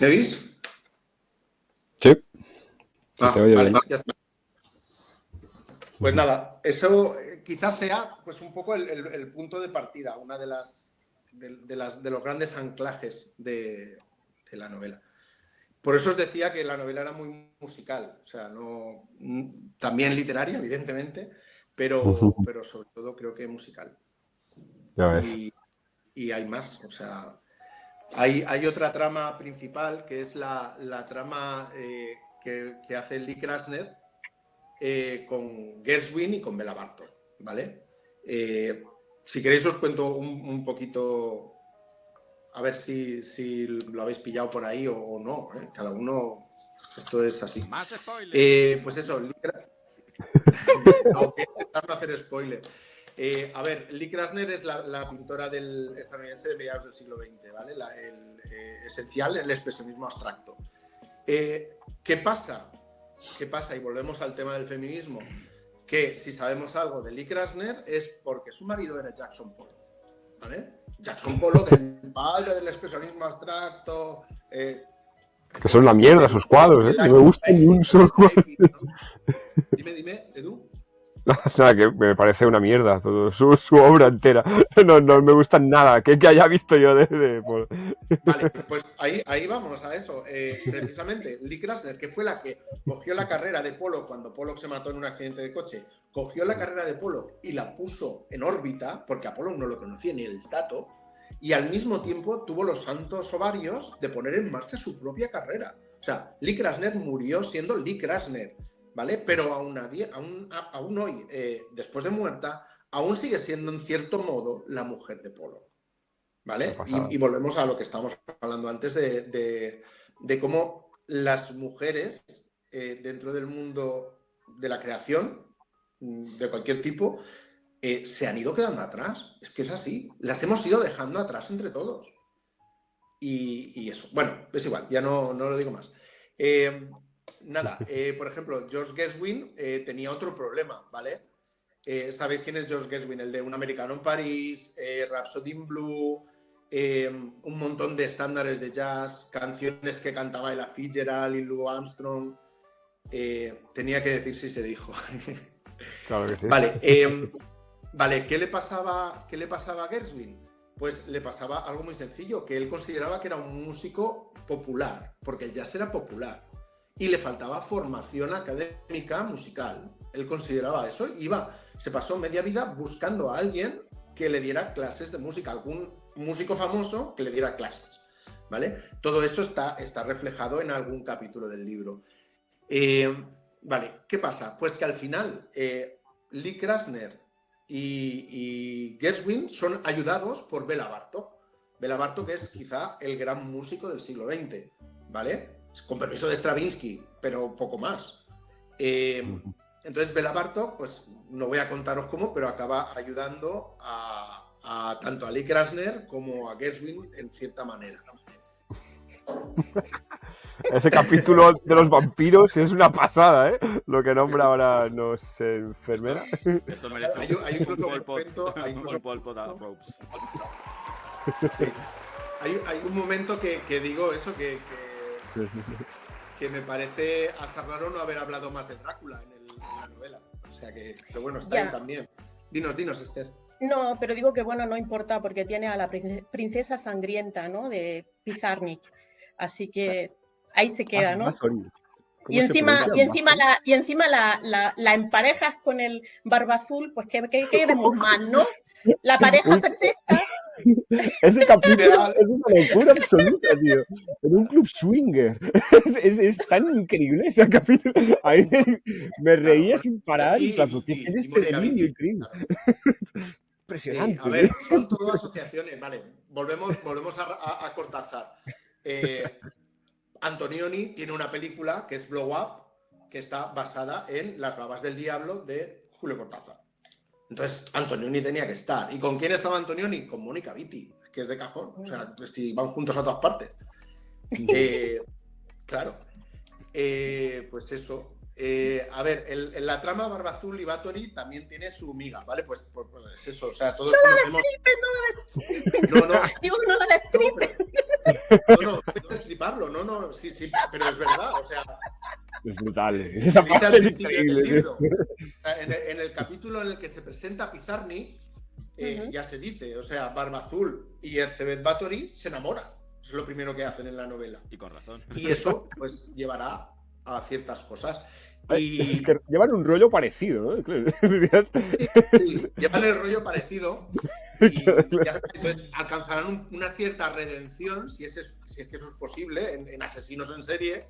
¿Me oís? Sí. Vale, bien. Ya está. Pues nada, eso quizás sea pues un poco el punto de partida, una de los grandes anclajes de la novela. Por eso os decía que la novela era muy musical, o sea, no también literaria, evidentemente, pero sobre todo creo que musical. Ya ves. Y hay más, o sea, hay otra trama principal que es la trama que hace Lee Krasner con Gershwin y con Bela Bartok, ¿vale? Si queréis os cuento un poquito, a ver si lo habéis pillado por ahí o no, ¿eh? Cada uno, esto es así. Más spoilers. Pues eso, no, voy a intentar no hacer spoiler. A ver, Lee Krasner es la pintora estadounidense de mediados del siglo XX, ¿vale? Esencial, el expresionismo abstracto. ¿Qué pasa? Y volvemos al tema del feminismo, que si sabemos algo de Lee Krasner es porque su marido era Jackson Pollock, ¿vale? Jackson Pollock, el padre del expresionismo abstracto. Que son una mierda sus cuadros, ¿eh? No me gusta ni un solo cuadro. Dime, Edu. Nada, que me parece una mierda todo su obra entera. No me gusta nada que haya visto yo de Vale, pues ahí vamos a eso. Precisamente, Lee Krasner, que fue la que cogió la carrera de Pollock cuando Pollock se mató en un accidente de coche, cogió la carrera de Pollock y la puso en órbita, porque a Pollock no lo conocía ni el tato, y al mismo tiempo tuvo los santos ovarios de poner en marcha su propia carrera. O sea, Lee Krasner murió siendo Lee Krasner, ¿vale? Pero aún hoy, después de muerta, aún sigue siendo en cierto modo la mujer de Pollock, ¿vale? Y volvemos a lo que estábamos hablando antes de cómo las mujeres dentro del mundo de la creación de cualquier tipo se han ido quedando atrás. Es que es así. Las hemos ido dejando atrás entre todos. Y eso. Bueno, es igual. Ya no lo digo más. Nada. Por ejemplo, George Gershwin tenía otro problema, ¿vale? ¿Sabéis quién es George Gershwin? El de Un americano en París, Rhapsody in Blue, un montón de estándares de jazz, canciones que cantaba Ella Fitzgerald y Lou Armstrong. Tenía que decir si se dijo. Claro que sí. Vale, ¿qué le pasaba a Gershwin? Pues le pasaba algo muy sencillo, que él consideraba que era un músico popular, porque el jazz era popular, y le faltaba formación académica musical. Él consideraba eso y se pasó media vida buscando a alguien que le diera clases de música, algún músico famoso que le diera clases, ¿vale? Todo eso está reflejado en algún capítulo del libro. Vale, ¿qué pasa? Pues que al final Lee Krasner y Gershwin son ayudados por Bela Bartok. Bela Bartok es quizá el gran músico del siglo XX, ¿vale? Con permiso de Stravinsky, pero poco más. Entonces Bela Bartok, pues no voy a contaros cómo, pero acaba ayudando tanto a Lee Krasner como a Gershwin en cierta manera. Ese capítulo de los vampiros es una pasada, ¿eh? Lo que nombra ahora, no sé, enfermera. Esto merece hay incluso un Pol Pot a Ropes. Sí. Hay un momento que digo eso, que me parece hasta raro no haber hablado más de Drácula en la novela. O sea que bueno, está ahí también. Dinos, Esther. No, pero digo que bueno, no importa porque tiene a la princesa sangrienta, ¿no? De Pizarnik. Así que ahí se queda, ¿no? Y encima la emparejas con el barba azul, pues ¿qué queremos más, no? La pareja perfecta. Ese capítulo es una locura absoluta, tío. En un club swinger. Es tan increíble ese capítulo. Ahí me reía sin parar. ¿Qué es este delirio increíble? Impresionante. A ver, son todas asociaciones, vale. Volvemos a Cortázar. Antonioni tiene una película que es Blow Up, que está basada en Las babas del diablo de Julio Cortázar. Entonces, Antonioni tenía que estar. ¿Y con quién estaba Antonioni? Con Mónica Vitti, que es de cajón. O sea, pues, si van juntos a todas partes. Claro. Pues eso. A ver, la trama Barba Azul y Bathory también tiene su miga, ¿vale? Pues es eso. O sea, todos conocemos. No la destripes. No, puedes destriparlo. no, sí, pero es verdad, o sea... Es brutal. Dice Esa al parte es principio del increíble. libro, en el capítulo en el que se presenta Pizarnik, ya se dice, o sea, Barba Azul y Ercebet Báthory se enamoran. Eso es lo primero que hacen en la novela. Y con razón. Y eso, pues, llevará a ciertas cosas. Es que llevan un rollo parecido, ¿no? Sí, llevan el rollo parecido y ya está. Entonces alcanzarán una cierta redención, si es que eso es posible, en Asesinos en Serie,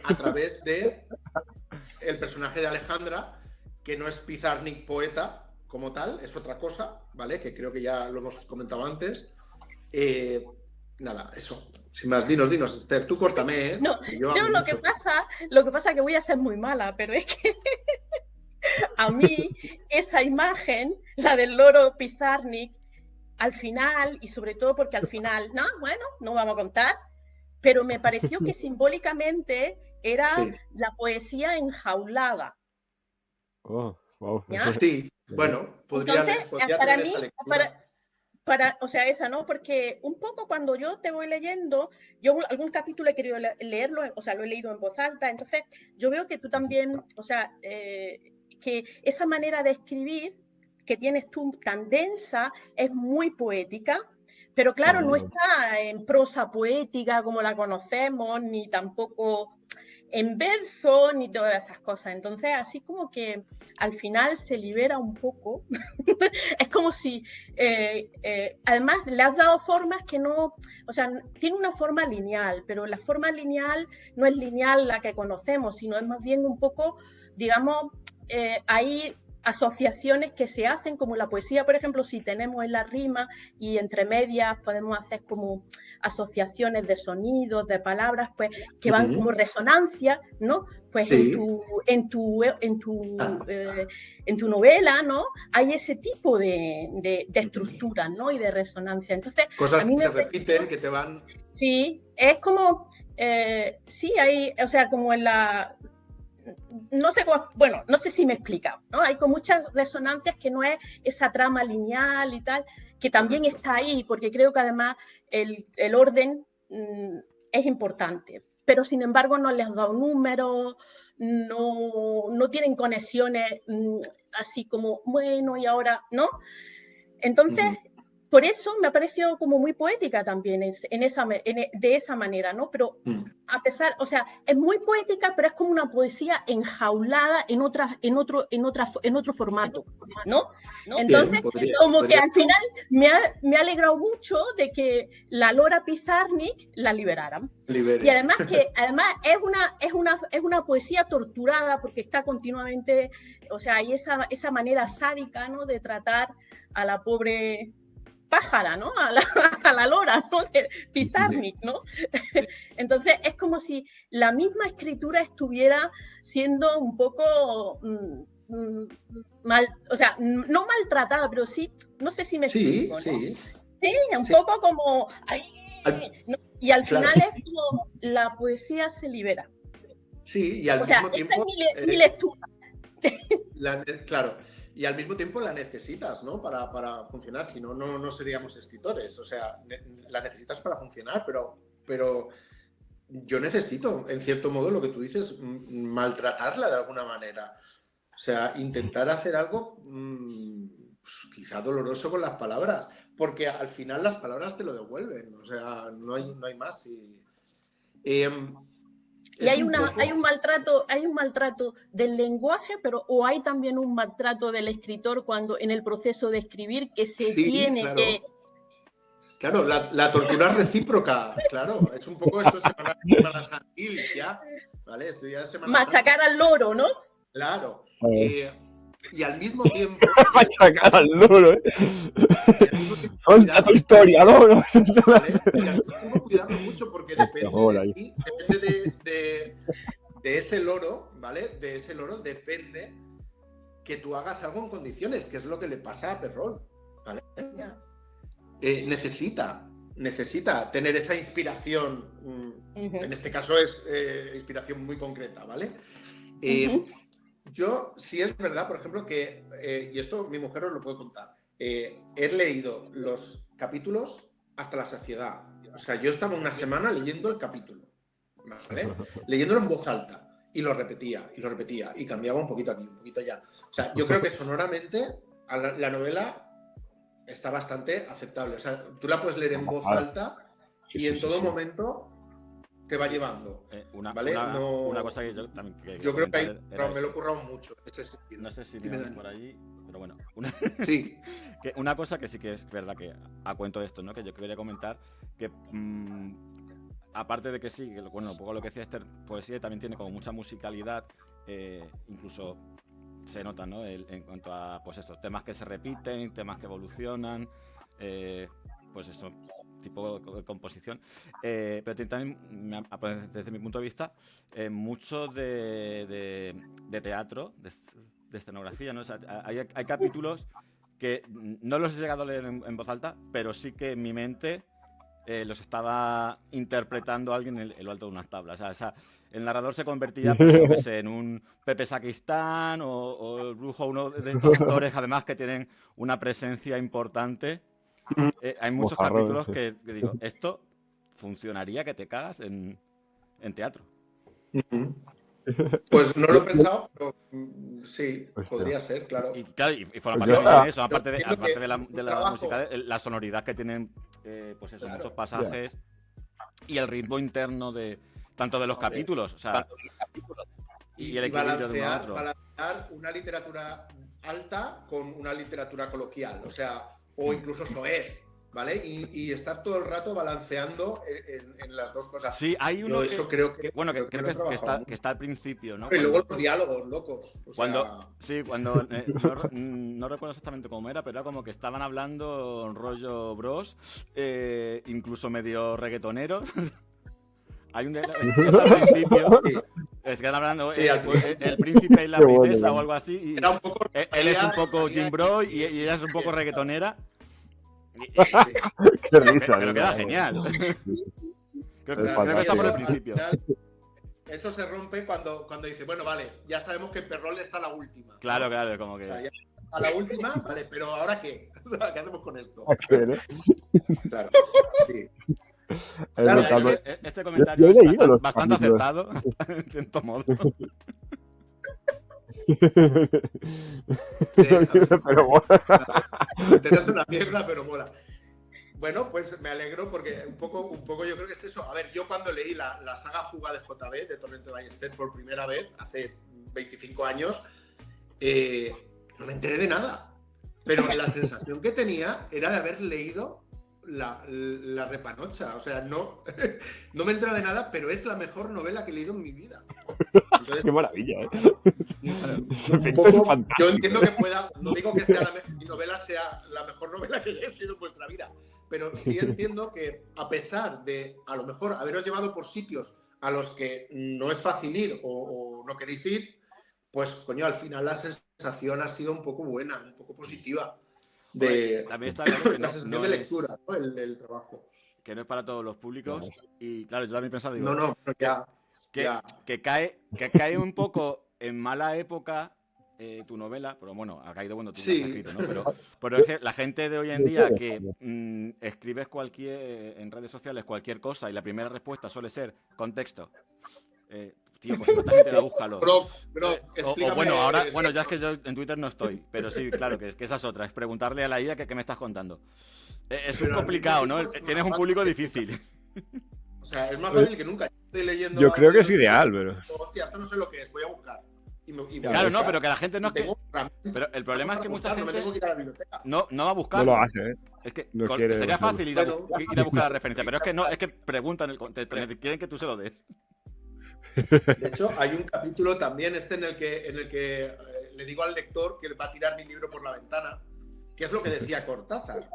a través de el personaje de Alejandra, que no es Pizarnik poeta como tal, es otra cosa, ¿vale? Que creo que ya lo hemos comentado antes. Nada, eso. Sin más, dinos, Esther, tú córtame, ¿eh? No, yo lo que pasa es que voy a ser muy mala, pero es que a mí esa imagen, la del loro Pizarnik, al final, y sobre todo porque al final, no vamos a contar, pero me pareció que simbólicamente era la poesía enjaulada. Oh, wow. ¿Ya? Sí, bueno, podría para mí, esa lectura. O sea, esa, ¿no? Porque un poco cuando yo te voy leyendo, yo algún capítulo he querido leerlo, o sea, lo he leído en voz alta, entonces yo veo que tú también, o sea, que esa manera de escribir que tienes tú tan densa es muy poética, pero claro, no está en prosa poética como la conocemos, ni tampoco en verso, ni todas esas cosas. Entonces, así como que al final se libera un poco. Es como si, además, le has dado formas que no, o sea, tiene una forma lineal, pero la forma lineal no es lineal la que conocemos, sino es más bien un poco, digamos, hay asociaciones que se hacen, como la poesía, por ejemplo, si tenemos en la rima y entre medias podemos hacer como asociaciones de sonidos, de palabras, pues que van como resonancia, ¿no? Pues en tu novela, ¿no? Hay ese tipo de estructuras, ¿no? Y de resonancia. Entonces, cosas a mí que se repiten, que te van... Sí, es como... sí, hay, o sea, como en la... No sé cómo, bueno, no sé si me he explicado, ¿no? Hay con muchas resonancias que no es esa trama lineal y tal, que también está ahí, porque creo que además el orden es importante, pero sin embargo no les has dado números, no tienen conexiones así como, bueno, y ahora, ¿no? Entonces, por eso me ha parecido como muy poética también de esa manera, ¿no? Pero a pesar, o sea, es muy poética, pero es como una poesía enjaulada en otro formato, ¿no? Entonces, como que al final me ha alegrado mucho de que la Lora Pizarnik la liberaran. Y además es una poesía torturada porque está continuamente, o sea, hay esa manera sádica, ¿no? De tratar a la pobre pájara, ¿no? A la lora, ¿no? De Pizarnik, ¿no? Entonces es como si la misma escritura estuviera siendo un poco mal, o sea, no maltratada, pero sí, no sé si me explico, ¿no? Sí, un poco como... ¿no? Y al final es como la poesía se libera. Sí, y al mismo tiempo... Esa es mi lectura. Claro. Y al mismo tiempo la necesitas, ¿no? Para funcionar, si no, no seríamos escritores. O sea, la necesitas para funcionar, pero yo necesito, en cierto modo, lo que tú dices, maltratarla de alguna manera. O sea, intentar hacer algo pues, quizá doloroso con las palabras, porque al final las palabras te lo devuelven. O sea, no hay más. Y hay un maltrato del lenguaje, pero o hay también un maltrato del escritor cuando en el proceso de escribir que se tiene que... Claro, la tortura es recíproca, claro, es un poco esto Semana Santil, ¿ya? ¿Vale? Esto ya es Semana Machacar Santa. al loro, ¿no? Claro. Y al mismo tiempo... Machacar al loro, ¿eh? Cuenta tu historia, ¿no? ¿Vale? Y al mismo tiempo cuidarlo mucho porque depende de ti, depende de ese loro, ¿vale? De ese loro depende que tú hagas algo en condiciones, que es lo que le pasa a Perrol, ¿vale? Necesita tener esa inspiración, en este caso es inspiración muy concreta, ¿vale? Yo sí es verdad, por ejemplo, que, y esto mi mujer os lo puede contar, he leído los capítulos hasta la saciedad. O sea, yo estaba una semana leyendo el capítulo, ¿vale? Leyéndolo en voz alta. Y lo repetía, y cambiaba un poquito aquí, un poquito allá. O sea, yo creo que sonoramente la novela está bastante aceptable. O sea, tú la puedes leer en voz alta y en todo momento te va llevando. ¿vale? Una cosa que yo también yo creo que ahí me lo he currado mucho. No sé si me por allí, pero bueno. Sí. Una cosa que sí que es verdad que a cuento de esto, ¿no? Que yo quería comentar, que aparte de que sí, bueno, un poco lo que decía Esther, poesía también tiene como mucha musicalidad, incluso se nota, ¿no? En cuanto a, pues eso, temas que se repiten, temas que evolucionan, pues eso, tipo de composición. Pero también, desde mi punto de vista, mucho de teatro, de escenografía, ¿no? O sea, hay capítulos que no los he llegado a leer en voz alta, pero sí que en mi mente los estaba interpretando alguien en lo alto de unas tablas. O sea, el narrador se convertía, pues, yo qué sé, en un Pepe Sacristán o el Brujo, uno de estos actores, además, que tienen una presencia importante. Hay muchos capítulos que digo, esto funcionaría que te cagas en teatro. Pues no lo he pensado, pero sí, podría ser, claro. Y claro, y forma parte de eso, aparte de la música, la sonoridad que tienen, pues eso, muchos pasajes y el ritmo interno de tanto de los capítulos, o sea, y el equilibrio de balancear una literatura alta con una literatura coloquial, o sea, o incluso soez, ¿vale? Y estar todo el rato balanceando en las dos cosas. Sí, hay uno creo que está al principio, ¿no? Y luego los diálogos locos. Cuando no recuerdo exactamente cómo era, pero era como que estaban hablando rollo bros, incluso medio reggaetonero. Hay un es al principio. Es que están hablando el príncipe y la princesa o algo así. Y era un poco, él es un poco Jim Bro y ella es un poco reggaetonera. Qué risa. Pero queda genial. Creo que está por el principio. Eso se rompe cuando dice, bueno, vale, ya sabemos que Perrol está a la última. Claro, como que... O sea, a la última, vale, pero ¿ahora qué? ¿Qué hacemos con esto? Claro, sí. Claro, este comentario es bastante acertado, en cierto modo. Pero mola. Tenés una mierda, pero mola. Bueno, pues me alegro porque un poco yo creo que es eso. A ver, yo cuando leí la saga Fuga de JB, de Torrente de Ballester, por primera vez, hace 25 años, no me enteré de nada. Pero la sensación que tenía era de haber leído la Repanocha. O sea, no me entera de nada, pero es la mejor novela que he leído en mi vida. Entonces, qué maravilla, yo entiendo que no digo que mi novela sea la mejor novela que hayáis leído en vuestra vida, pero sí entiendo que a pesar de, a lo mejor, haberos llevado por sitios a los que no es fácil ir o no queréis ir, pues, coño, al final la sensación ha sido un poco buena, un poco positiva. También está claro que la sensación de lectura, ¿no? el trabajo. Que no es para todos los públicos. Y claro, yo también pensaba, digo, que cae un poco en mala época tu novela, pero bueno, ha caído cuando tú lo has escrito, ¿no? Pero es que la gente de hoy en día que escribes en redes sociales cualquier cosa y la primera respuesta suele ser contexto. Tío, pues si no te la búscalo. Bueno, ya es que yo en Twitter no estoy, pero sí, claro, que esa es otra, es preguntarle a la IA qué me estás contando. Es un complicado, ¿no? Tienes un público difícil. O sea, es más fácil que nunca. Estoy leyendo. Yo creo que es ideal, pero. Hostia, esto no sé lo que es, voy a buscar. Claro, no, pero que la gente no es que. Pero el problema es que mucha gente no va a buscar. No lo hace, ¿eh? Es que sería fácil ir a buscar la referencia, pero es que no, es que preguntan, quieren que tú se lo des. De hecho, hay un capítulo también en el que le digo al lector que va a tirar mi libro por la ventana, que es lo que decía Cortázar,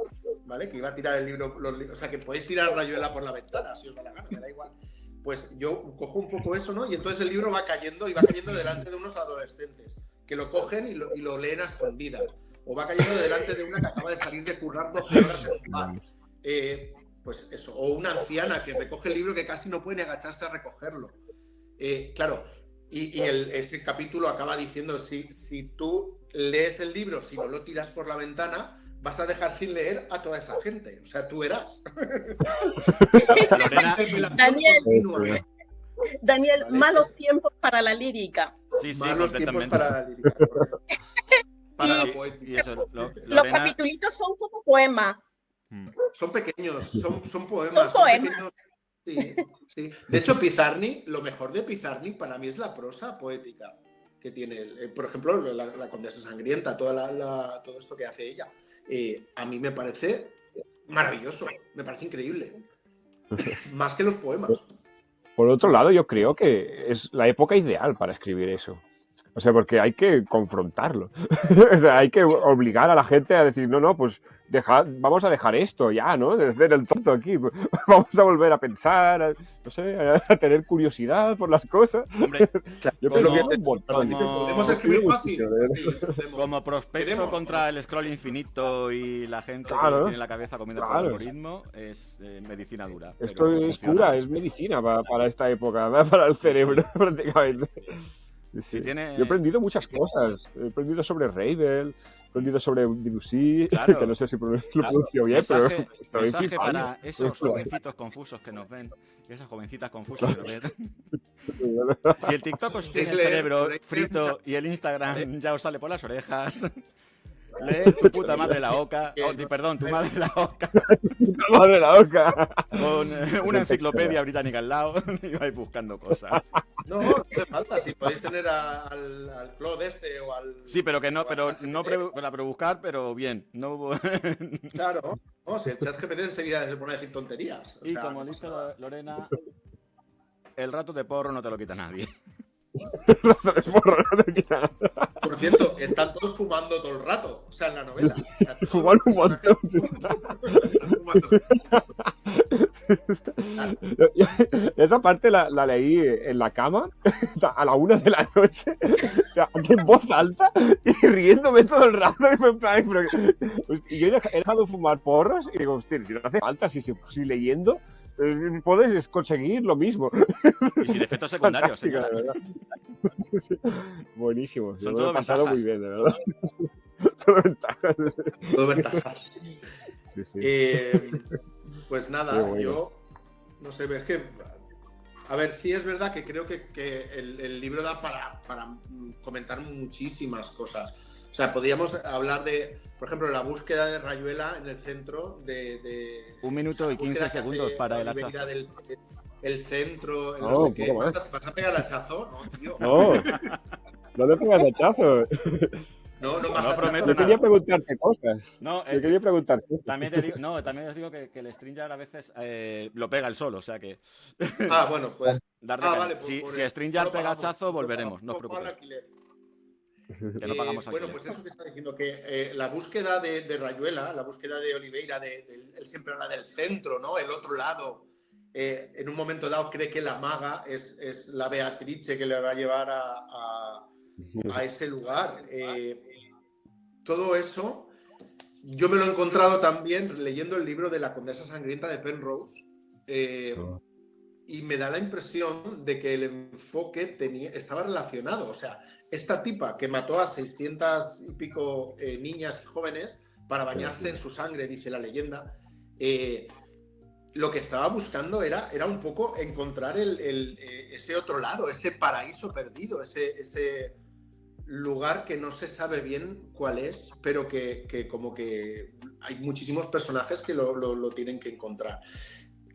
¿vale? Que iba a tirar el libro, o sea, que podéis tirar Rayuela por la ventana, si os da la gana, me da igual. Pues yo cojo un poco eso, ¿no? Y entonces el libro va cayendo delante de unos adolescentes que lo cogen y lo leen a escondidas. O va cayendo delante de una que acaba de salir de currar 12 horas en un bar. Pues eso. O una anciana que recoge el libro que casi no puede ni agacharse a recogerlo. Claro, y ese capítulo acaba diciendo, si tú lees el libro, si no lo tiras por la ventana, vas a dejar sin leer a toda esa gente. O sea, tú eras. Daniel, Vale, malos tiempos para la lírica. Sí, sí, Malos tiempos completamente. para la lírica. Correcto. Para Y- la poética. Y eso, Los Lorena. capitulitos son como poemas. Son pequeños, son Son poemas, poemas. pequeños. Sí, sí. De hecho, Pizarnik, lo mejor de Pizarnik para mí es la prosa poética que tiene. Por ejemplo, la Condesa Sangrienta, todo esto que hace ella. A mí me parece maravilloso, me parece increíble. Más que los poemas. Por otro lado, yo creo que es la época ideal para escribir eso. O sea, porque hay que confrontarlo. O sea, hay que obligar a la gente a decir, no, pues vamos a dejar esto ya, ¿no? De hacer el tonto aquí. Vamos a volver a pensar, no sé, a tener curiosidad por las cosas. Hombre, Yo como- creo que un montón. ¿Podemos escribir fácil? Sí, podemos. como prospecto Queremos. contra el scroll infinito y la gente Claro, que tiene la cabeza comiendo por el claro. algoritmo, es medicina dura. Esto pero es funciona. cura, es medicina para esta época, para el cerebro, prácticamente. Sí, sí. Si tiene- Yo he aprendido muchas cosas. He aprendido sobre Ravel, he aprendido sobre Debussy, Claro. que no sé si lo pronuncio bien, Mensaje, pero estoy mensaje flipando. para esos jovencitos confusos que nos ven y esas jovencitas confusas que nos ven. Si el TikTok os tiene el leer, cerebro leer frito mucha- y el Instagram ya os sale por las orejas, lee tu puta madre la oca, perdón, tu madre la oca, Madre la boca. con una enciclopedia británica al lado y vais buscando cosas. No, no hace falta. Si podéis tener al Claude este o al. Sí, pero que no, o al pero ChatGPT. no para buscar, pero bien. No... Claro. No, si el chat GPT enseguida se pone a decir tonterías. O Y sea, como no dice pasa nada. Lorena, el rato de porro no te lo quita nadie. Porro, no te quita nada. Por cierto, están todos fumando todo el rato. O sea, en la novela. Sí, O sea, todos fuman los un montón. personajes están fumando. Esa parte la leí en la cama a la 1 de la noche, en voz alta y riéndome todo el rato. Y fue en plan, y yo he dejado de fumar porros y digo, hostia, si no hace falta, si leyendo, puedes conseguir lo mismo. Y sin efectos secundarios, Fantástica, señora. de verdad. Sí, sí. Buenísimo. Son Yo lo todo he pasado ventajas. muy bien, de verdad. Todo ventajas. Todo ventajas. Sí, sí. Pues Qué nada, bueno. yo no sé, es que a ver, sí es verdad que creo que el libro da para comentar muchísimas cosas. O sea, podríamos hablar de, por ejemplo, la búsqueda de Rayuela en el centro de 1 minuto y 15 segundos para el hachazo. El centro, el No, no sé un qué. poco más. ¿Vas a pegar el hachazo? No, tío. No, no le pongas hachazo. No, No más prometo Yo hachazo. quería preguntarte cosas. No, Yo quería preguntar cosas. también te digo, también os digo que el Stringer a veces lo pega el solo, o sea que Ah, bueno, pues. darle Ah, caña. vale, si por si el- Stringer lo pega pagamos, hachazo, lo volveremos, pagamos, no os lo paga el preocupéis. alquiler. Que no pagamos Bueno, alquiler. pues eso que está diciendo, que la búsqueda de Rayuela, la búsqueda de Oliveira, él siempre habla del centro, ¿no? El otro lado. En un momento dado cree que la maga es la Beatrice que le va a llevar a ese lugar. Todo eso, yo me lo he encontrado también leyendo el libro de la Condesa Sangrienta de Penrose. Y me da la impresión de que el enfoque estaba relacionado. O sea, esta tipa que mató a 600 y pico niñas y jóvenes para bañarse en su sangre, dice la leyenda, lo que estaba buscando era un poco encontrar ese otro lado, ese paraíso perdido, ese lugar que no se sabe bien cuál es, pero que como que hay muchísimos personajes que lo tienen que encontrar.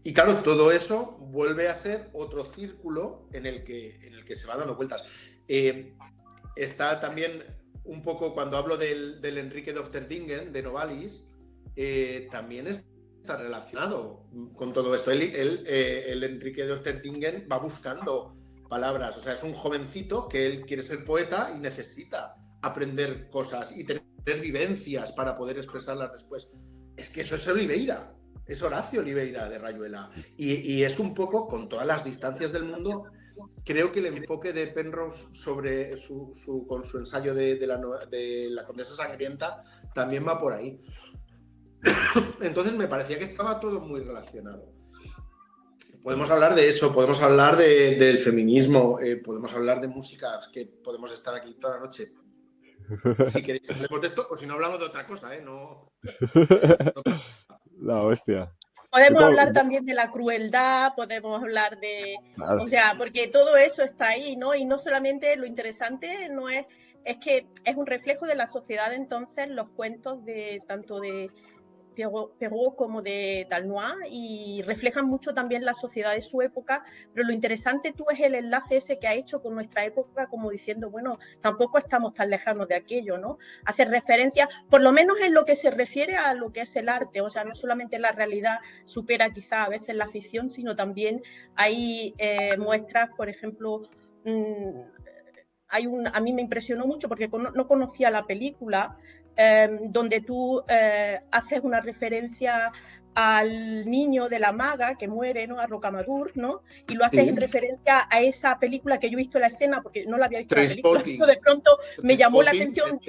Y claro, todo eso vuelve a ser otro círculo en el que se va dando vueltas. Está también un poco, cuando hablo del Enrique de Ofterdingen, de Novalis, también está relacionado con todo esto. El Enrique de Ofterdingen va buscando palabras, o sea, es un jovencito que él quiere ser poeta y necesita aprender cosas y tener vivencias para poder expresarlas después. Es que eso es Oliveira. Es Horacio Oliveira de Rayuela. Y es un poco, con todas las distancias del mundo, creo que el enfoque de Penrose sobre con su ensayo de la Condesa Sangrienta también va por ahí. Entonces me parecía que estaba todo muy relacionado. Podemos hablar de eso, podemos hablar del feminismo, podemos hablar de música, es que podemos estar aquí toda la noche. Si queréis que hablemos de esto, o si no hablamos de otra cosa, no. La hostia. Podemos hablar también de la crueldad, podemos hablar de, Claro. o sea, porque todo eso está ahí, ¿no? Y no solamente lo interesante no es que es un reflejo de la sociedad, entonces los cuentos de tanto de Perrault como de Dalnois, y reflejan mucho también la sociedad de su época, pero lo interesante tú es el enlace ese que ha hecho con nuestra época, como diciendo, bueno, tampoco estamos tan lejanos de aquello, ¿no? Hace referencia, por lo menos en lo que se refiere a lo que es el arte, o sea, no solamente la realidad supera quizá a veces la ficción, sino también hay muestras, por ejemplo, a mí me impresionó mucho porque no conocía la película, donde tú haces una referencia al niño de la maga que muere, ¿no? A Rocamadour, ¿no? Y lo haces en referencia a esa película que yo he visto la escena, porque no la había visto la película, pero de pronto me llamó la atención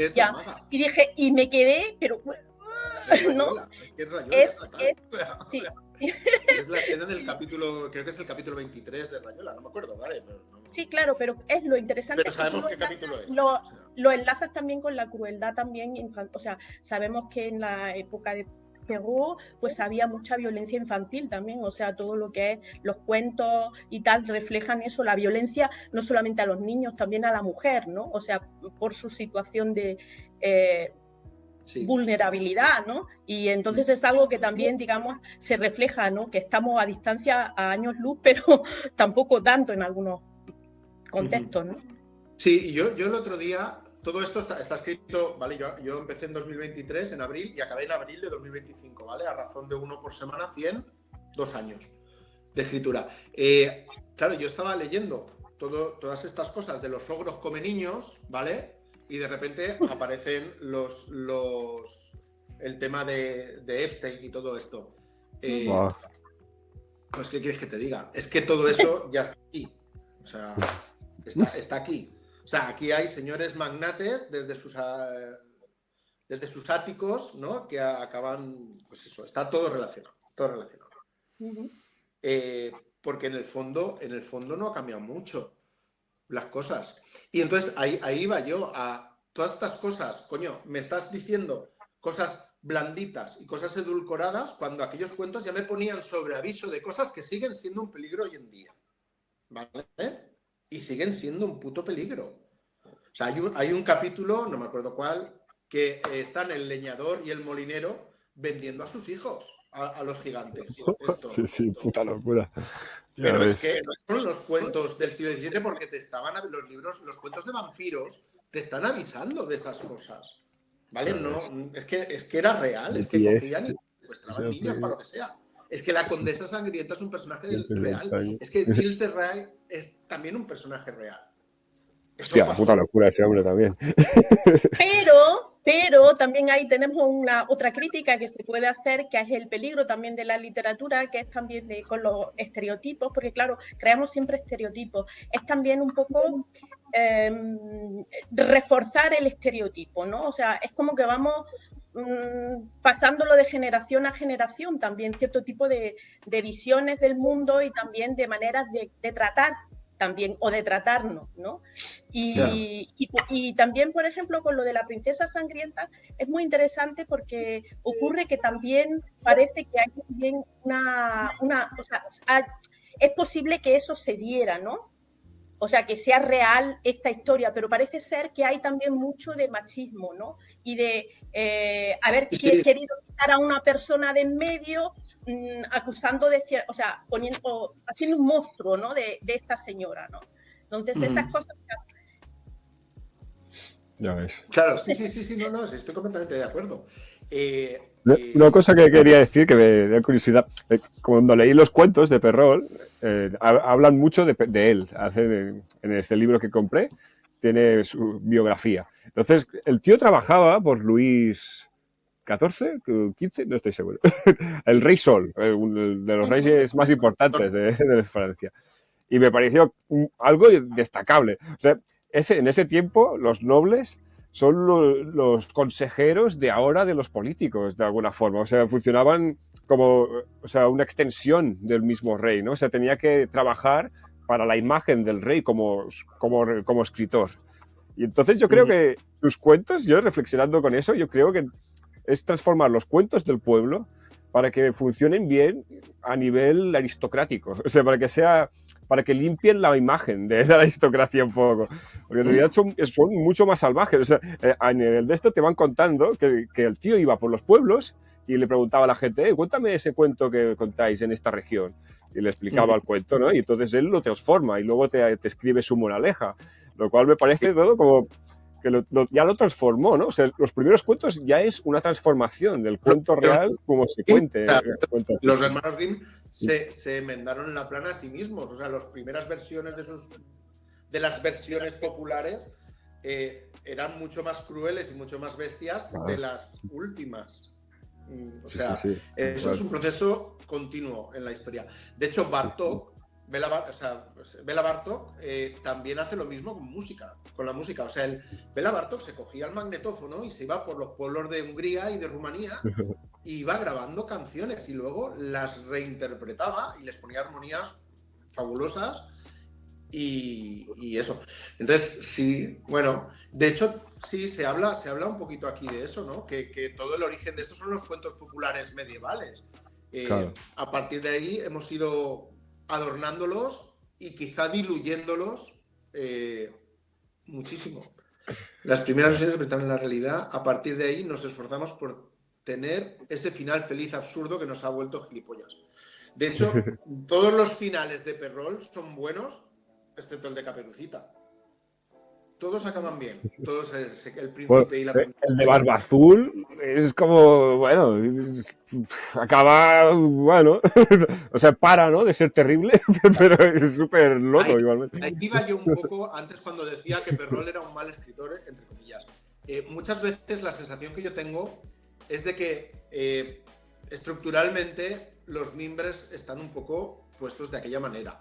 y dije, y me quedé, pero ¿no? Sí. Es la escena del capítulo, creo que es el capítulo 23 de Rayuela, no me acuerdo, ¿vale? Pero no... Sí, claro, pero es lo interesante. Pero sabemos qué capítulo es. Lo enlazas también con la crueldad también, o sea, sabemos que en la época de Perrault, pues había mucha violencia infantil también, o sea, todo lo que es los cuentos y tal reflejan eso, la violencia no solamente a los niños, también a la mujer, ¿no? O sea, por su situación de vulnerabilidad, ¿no? Y entonces es algo que también, digamos, se refleja, ¿no? Que estamos a distancia a años luz, pero tampoco tanto en algunos contextos, ¿no? Sí, y yo el otro día, todo esto está escrito, ¿vale? Yo empecé en 2023, en abril, y acabé en abril de 2025, ¿vale? A razón de 1 por semana, 100, 2 años de escritura. Claro, yo estaba leyendo todas estas cosas de los ogros come niños, ¿vale? Y de repente aparecen el tema de Epstein y todo esto. Pues, ¿qué quieres que te diga? Es que todo eso ya está aquí. O sea, está aquí. O sea, aquí hay señores magnates desde sus áticos, ¿no? Que acaban, pues eso, está todo relacionado. Porque en el fondo no ha cambiado mucho las cosas. Y entonces ahí va yo a todas estas cosas. Coño, me estás diciendo cosas blanditas y cosas edulcoradas cuando aquellos cuentos ya me ponían sobre aviso de cosas que siguen siendo un peligro hoy en día. ¿Vale? Y siguen siendo un puto peligro. O sea, hay un capítulo, no me acuerdo cuál, que están el leñador y el molinero vendiendo a sus hijos a los gigantes. Sí, puta locura. Pero es que no son los cuentos del siglo XVII, porque los cuentos de vampiros te están avisando de esas cosas. ¿Vale? No, es que era real, es que cogían y secuestraban niños para lo que sea. Es que la condesa sangrienta es un personaje real. Es que Gilles de Rais es también un personaje real. Hostia, puta locura ese hombre también. Pero también ahí tenemos otra crítica que se puede hacer, que es el peligro también de la literatura, que es también con los estereotipos, porque claro, creamos siempre estereotipos. Es también un poco reforzar el estereotipo, ¿no? O sea, es como que vamos pasándolo de generación a generación también, cierto tipo de visiones del mundo y también de maneras de tratar también, o de tratarnos, ¿no? Y también, por ejemplo, con lo de la princesa sangrienta, es muy interesante porque ocurre que también parece que hay también o sea, es posible que eso se diera, ¿no? O sea, que sea real esta historia, pero parece ser que hay también mucho de machismo, ¿no? Y de haber querido quitar a una persona de en medio, acusando de, o sea, haciendo un monstruo, ¿no? De esta señora, ¿no? Entonces, esas cosas... Ya ves. Claro, sí, no, estoy completamente de acuerdo. Una cosa que quería decir, que me da curiosidad, cuando leí los cuentos de Perrault, hablan mucho de él. En este libro que compré, tiene su biografía. Entonces, el tío trabajaba por Luis XIV, XV, no estoy seguro. El Rey Sol, de los reyes más importantes de Francia. Y me pareció algo destacable. O sea, en ese tiempo, los nobles son los consejeros de ahora de los políticos, de alguna forma. O sea, funcionaban como una extensión del mismo rey, ¿no? O sea, tenía que trabajar para la imagen del rey como escritor. Y entonces yo creo que sus cuentos, yo reflexionando con eso, yo creo que es transformar los cuentos del pueblo para que funcionen bien a nivel aristocrático, o sea, para que limpien la imagen de la aristocracia un poco, porque en realidad son mucho más salvajes, o sea, a nivel de esto te van contando que el tío iba por los pueblos y le preguntaba a la gente, cuéntame ese cuento que contáis en esta región, y le explicaba el cuento, ¿no? Y entonces él lo transforma y luego te escribe su moraleja, lo cual me parece todo como que ya lo transformó, ¿no? O sea, los primeros cuentos ya es una transformación del cuento real como se cuente. Los hermanos Grimm se enmendaron la plana a sí mismos. O sea, las primeras versiones de las versiones populares eran mucho más crueles y mucho más bestias de las últimas. O sea, eso es un proceso continuo en la historia. De hecho, Bela Bartók también hace lo mismo con la música. O sea, Bela Bartók se cogía el magnetófono y se iba por los pueblos de Hungría y de Rumanía y iba grabando canciones y luego las reinterpretaba y les ponía armonías fabulosas y eso. Entonces, sí, bueno, de hecho, sí, se habla un poquito aquí de eso, ¿no? Que todo el origen de estos son los cuentos populares medievales. Claro. A partir de ahí hemos ido adornándolos y quizá diluyéndolos muchísimo. Las primeras versiones representan la realidad. A partir de ahí nos esforzamos por tener ese final feliz absurdo que nos ha vuelto gilipollas. De hecho, todos los finales de Perrol son buenos, excepto el de Caperucita. Todos acaban bien. Todos el príncipe y la princesa. El de Barba Azul es como, bueno, acaba, bueno, o sea, para, ¿no? De ser terrible, pero es súper loco igualmente. Ahí iba yo un poco antes cuando decía que Perrol era un mal escritor, entre comillas. Muchas veces la sensación que yo tengo es de que estructuralmente los mimbres están un poco puestos de aquella manera.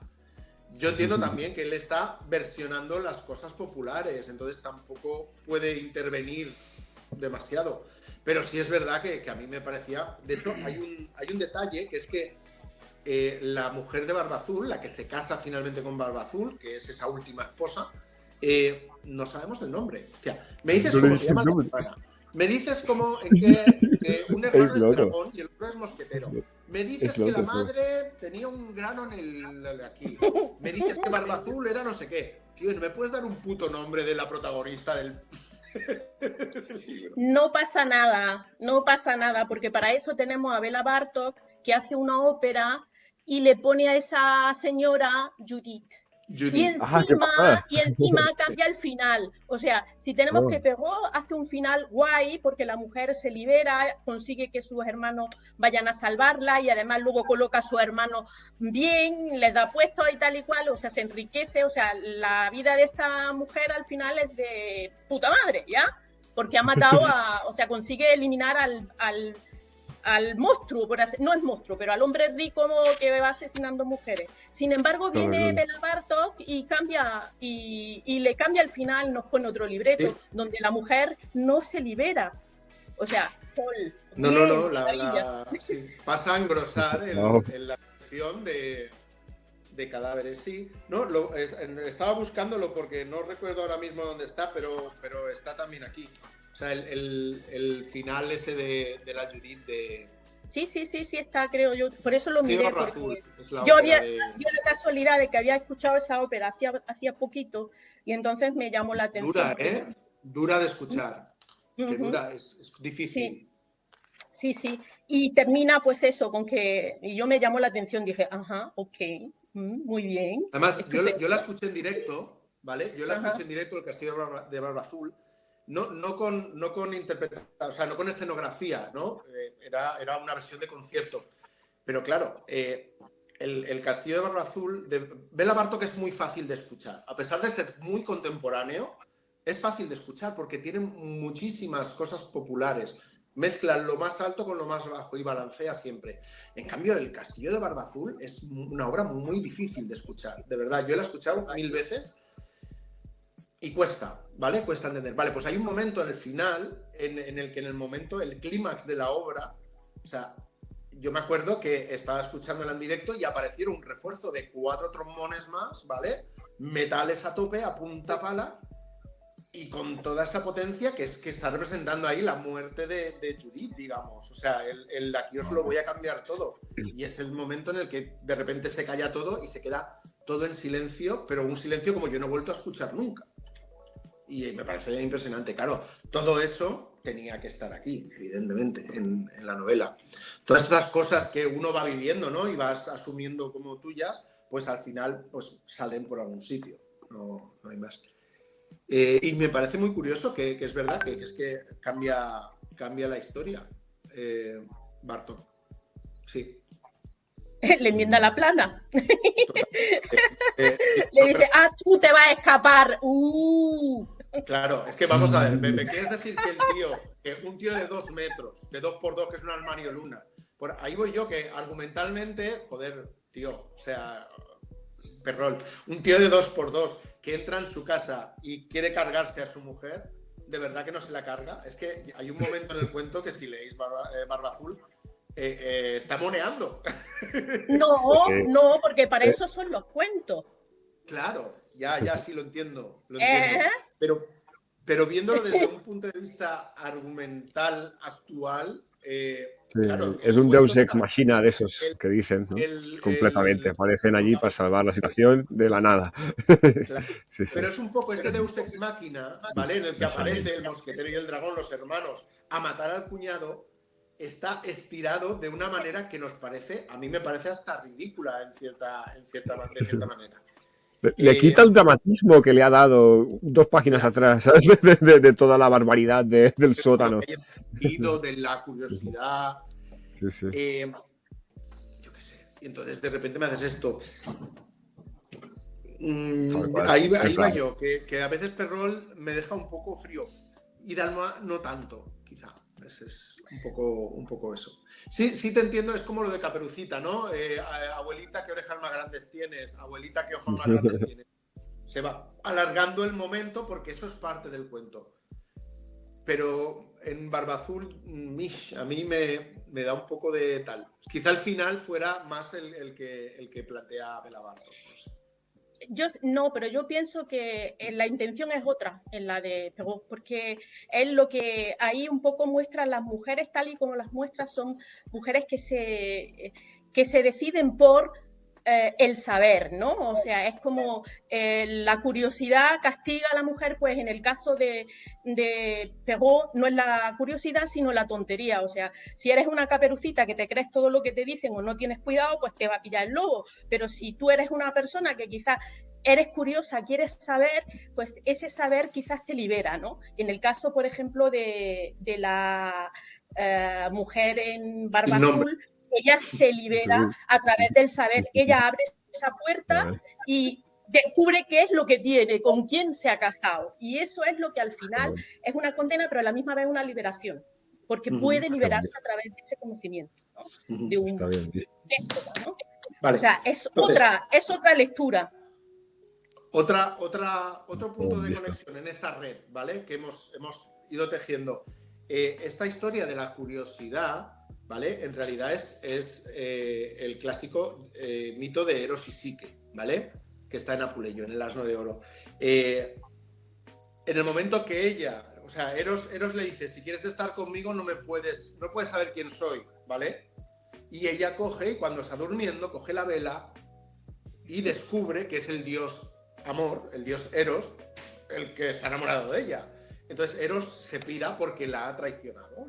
Yo entiendo también que él está versionando las cosas populares, entonces tampoco puede intervenir demasiado. Pero sí es verdad que a mí me parecía... De hecho, hay un detalle que es que la mujer de Barba Azul, la que se casa finalmente con Barba Azul, que es esa última esposa, no sabemos el nombre. Hostia, me dices cómo se llama la hermana. Me dices como en que un hermano es dragón y el otro es mosquetero. Me dices que la madre tenía un grano en el aquí. Me dices que Barba Azul era no sé qué. Tío, ¿no me puedes dar un puto nombre de la protagonista del libro? No pasa nada, porque para eso tenemos a Bela Bartók, que hace una ópera y le pone a esa señora Judith. Y encima cambia el final. O sea, si tenemos que Perrault hace un final guay porque la mujer se libera, consigue que sus hermanos vayan a salvarla y además luego coloca a su hermano bien, les da puestos y tal y cual, o sea, se enriquece. O sea, la vida de esta mujer al final es de puta madre, ¿ya? Porque ha matado o sea, consigue eliminar al monstruo, no es monstruo, pero al hombre rico que va asesinando mujeres. Sin embargo, viene Bela Bartók y cambia y le cambia el final, nos pone otro libreto donde la mujer no se libera. O sea, sí, pasa a engrosar en la versión de Cadáveres, sí. No, estaba buscándolo porque no recuerdo ahora mismo dónde está, pero está también aquí. O sea, el final ese de la Judith de... Sí, está, creo yo. Por eso lo miré. Yo dio la casualidad de que había escuchado esa ópera hacía poquito y entonces me llamó la atención. Dura, ¿eh? Dura de escuchar. Que dura, es difícil. Sí. Y termina pues eso, con que... Y yo me llamó la atención, dije, ajá, ok, muy bien. Además, yo la escuché en directo, ¿vale? Yo la escuché en directo, el Castillo de Barba Azul. No con interpretación, o sea, no con escenografía, ¿no? Era una versión de concierto. Pero claro, el Castillo de Barba Azul de Bela Bartók es muy fácil de escuchar. A pesar de ser muy contemporáneo, es fácil de escuchar porque tiene muchísimas cosas populares. Mezcla lo más alto con lo más bajo y balancea siempre. En cambio, el Castillo de Barba Azul es una obra muy difícil de escuchar. De verdad, yo la he escuchado 1000 veces. Y cuesta, ¿vale? Cuesta entender. Vale, pues hay un momento en el final en el que el clímax de la obra, o sea, yo me acuerdo que estaba escuchándola en directo y aparecieron un refuerzo de 4 trombones más, ¿vale? Metales a tope, a punta pala, y con toda esa potencia que es que está representando ahí la muerte de Judith, digamos. O sea, el aquí os lo voy a cambiar todo. Y es el momento en el que de repente se calla todo y se queda todo en silencio, pero un silencio como yo no he vuelto a escuchar nunca. Y me parece impresionante. Claro, todo eso tenía que estar aquí, evidentemente, en la novela. Todas estas cosas que uno va viviendo, ¿no? Y vas asumiendo como tuyas, pues al final pues salen por algún sitio. No hay más. Y me parece muy curioso que es verdad que es que cambia la historia, Barton. Sí. Le enmienda la plana. Le dice, tú te vas a escapar. Claro, es que vamos a ver, ¿me quieres decir que un tío de 2 metros, de 2x2, que es un armario luna? Por ahí voy yo, que argumentalmente, joder, tío, o sea, Perrol, un tío de 2x2 que entra en su casa y quiere cargarse a su mujer, ¿de verdad que no se la carga? Es que hay un momento en el cuento que si leéis Barba Azul, está moneando. No, porque para eso son los cuentos. Claro, ya sí lo entiendo. Pero viéndolo desde un punto de vista argumental actual, claro, es un Deus Ex Machina de esos que dicen, ¿no? Completamente. Aparecen allí para salvar la situación de la nada. Claro. Sí. Pero es un poco ese Deus Ex Machina, ¿vale? En el que aparece el mosquetero y el dragón, los hermanos, a matar al cuñado, está estirado de una manera que nos parece, a mí me parece hasta ridícula de cierta manera. Le quita el dramatismo que le ha dado 2 páginas atrás, ¿sabes? De toda la barbaridad del sótano. De la curiosidad. Sí. Yo qué sé. Y entonces de repente me haces esto. Ahí va yo, que a veces Perrol me deja un poco frío. Y Dalma no tanto, quizá. Es un poco eso. Sí te entiendo, es como lo de Caperucita, ¿no? Abuelita, ¿qué orejas más grandes tienes? Abuelita, ¿qué ojos más grandes tienes? Se va alargando el momento porque eso es parte del cuento. Pero en Barba Azul, a mí me da un poco de tal. Quizá al final fuera más el que plantea Bela Bartok. Pero yo pienso que la intención es otra en la de Perrault, porque él lo que ahí un poco muestra las mujeres tal y como las muestra son mujeres que se deciden por el saber, ¿no? O sea, es como la curiosidad castiga a la mujer, pues en el caso de Perrault no es la curiosidad, sino la tontería. O sea, si eres una caperucita que te crees todo lo que te dicen o no tienes cuidado, pues te va a pillar el lobo. Pero si tú eres una persona que quizás eres curiosa, quieres saber, pues ese saber quizás te libera, ¿no? En el caso, por ejemplo, de la mujer en Barba Azul, ella se libera a través del saber, ella abre esa puerta y descubre qué es lo que tiene, con quién se ha casado. Y eso es lo que al final es una condena, pero a la misma vez una liberación, porque puede liberarse a través de ese conocimiento, ¿no? De un déspota, ¿no? Vale. O sea, es otra lectura. Otro punto de conexión en esta red, ¿vale? Que hemos ido tejiendo. Esta historia de la curiosidad, ¿vale? En realidad es el clásico mito de Eros y Psique, ¿vale? Que está en Apuleyo, en el Asno de Oro. En el momento que ella, o sea, Eros le dice, si quieres estar conmigo no puedes saber quién soy, ¿vale? Y ella coge, y cuando está durmiendo, coge la vela y descubre que es el dios amor, el dios Eros, el que está enamorado de ella. Entonces Eros se pira porque le ha traicionado.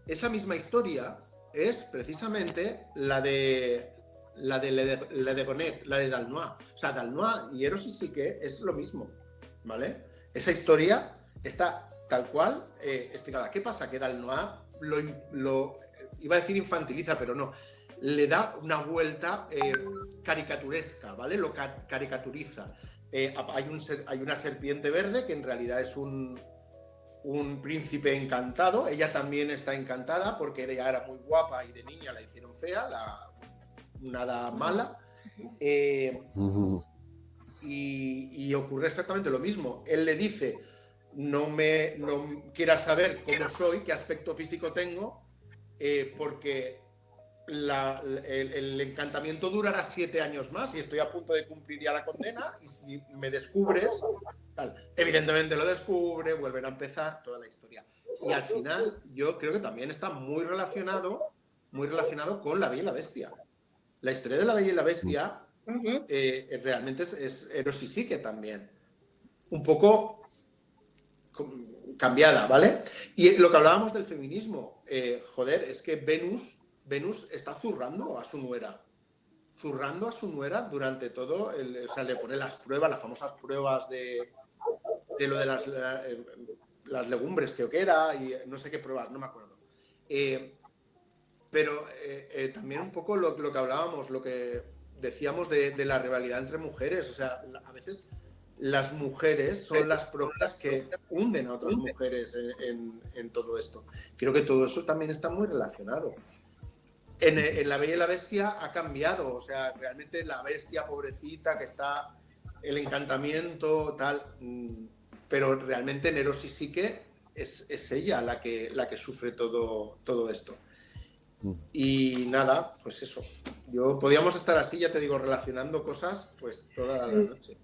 Esa misma historia es precisamente la de Bonnet, la de Dalnois. O sea, Dalnois y Eros y Psique es lo mismo, ¿vale? Esa historia está tal cual explicada. ¿Qué pasa? Que Dalnois lo iba a decir infantiliza, pero no. Le da una vuelta caricaturesca, ¿vale? Lo caricaturiza. Hay una serpiente verde que en realidad es un príncipe encantado. Ella también está encantada porque ella era muy guapa y de niña la hicieron fea, nada mala. Y ocurre exactamente lo mismo. Él le dice, no quieras saber cómo soy, qué aspecto físico tengo, porque el encantamiento durará 7 años más y estoy a punto de cumplir ya la condena y si me descubres, tal. Evidentemente lo descubre, vuelven a empezar toda la historia. Y al final yo creo que también está muy relacionado con La Bella y la Bestia. La historia de La Bella y la Bestia realmente es Eros y Psique también. Un poco cambiada, ¿vale? Y lo que hablábamos del feminismo, joder, es que Venus está zurrando a su nuera durante todo, o sea, le pone las pruebas, las famosas pruebas de lo de las legumbres, creo que era, y no sé qué pruebas, no me acuerdo. Pero también un poco lo que hablábamos, lo que decíamos de la rivalidad entre mujeres, o sea, a veces las mujeres son las propias que hunden a otras mujeres en todo esto. Creo que todo eso también está muy relacionado. En La Bella y la Bestia ha cambiado, o sea, realmente la bestia pobrecita que está, el encantamiento, tal, pero realmente en Eros y Psique es ella la que sufre todo esto. Y nada, pues eso. Podíamos estar así, ya te digo, relacionando cosas pues toda la noche.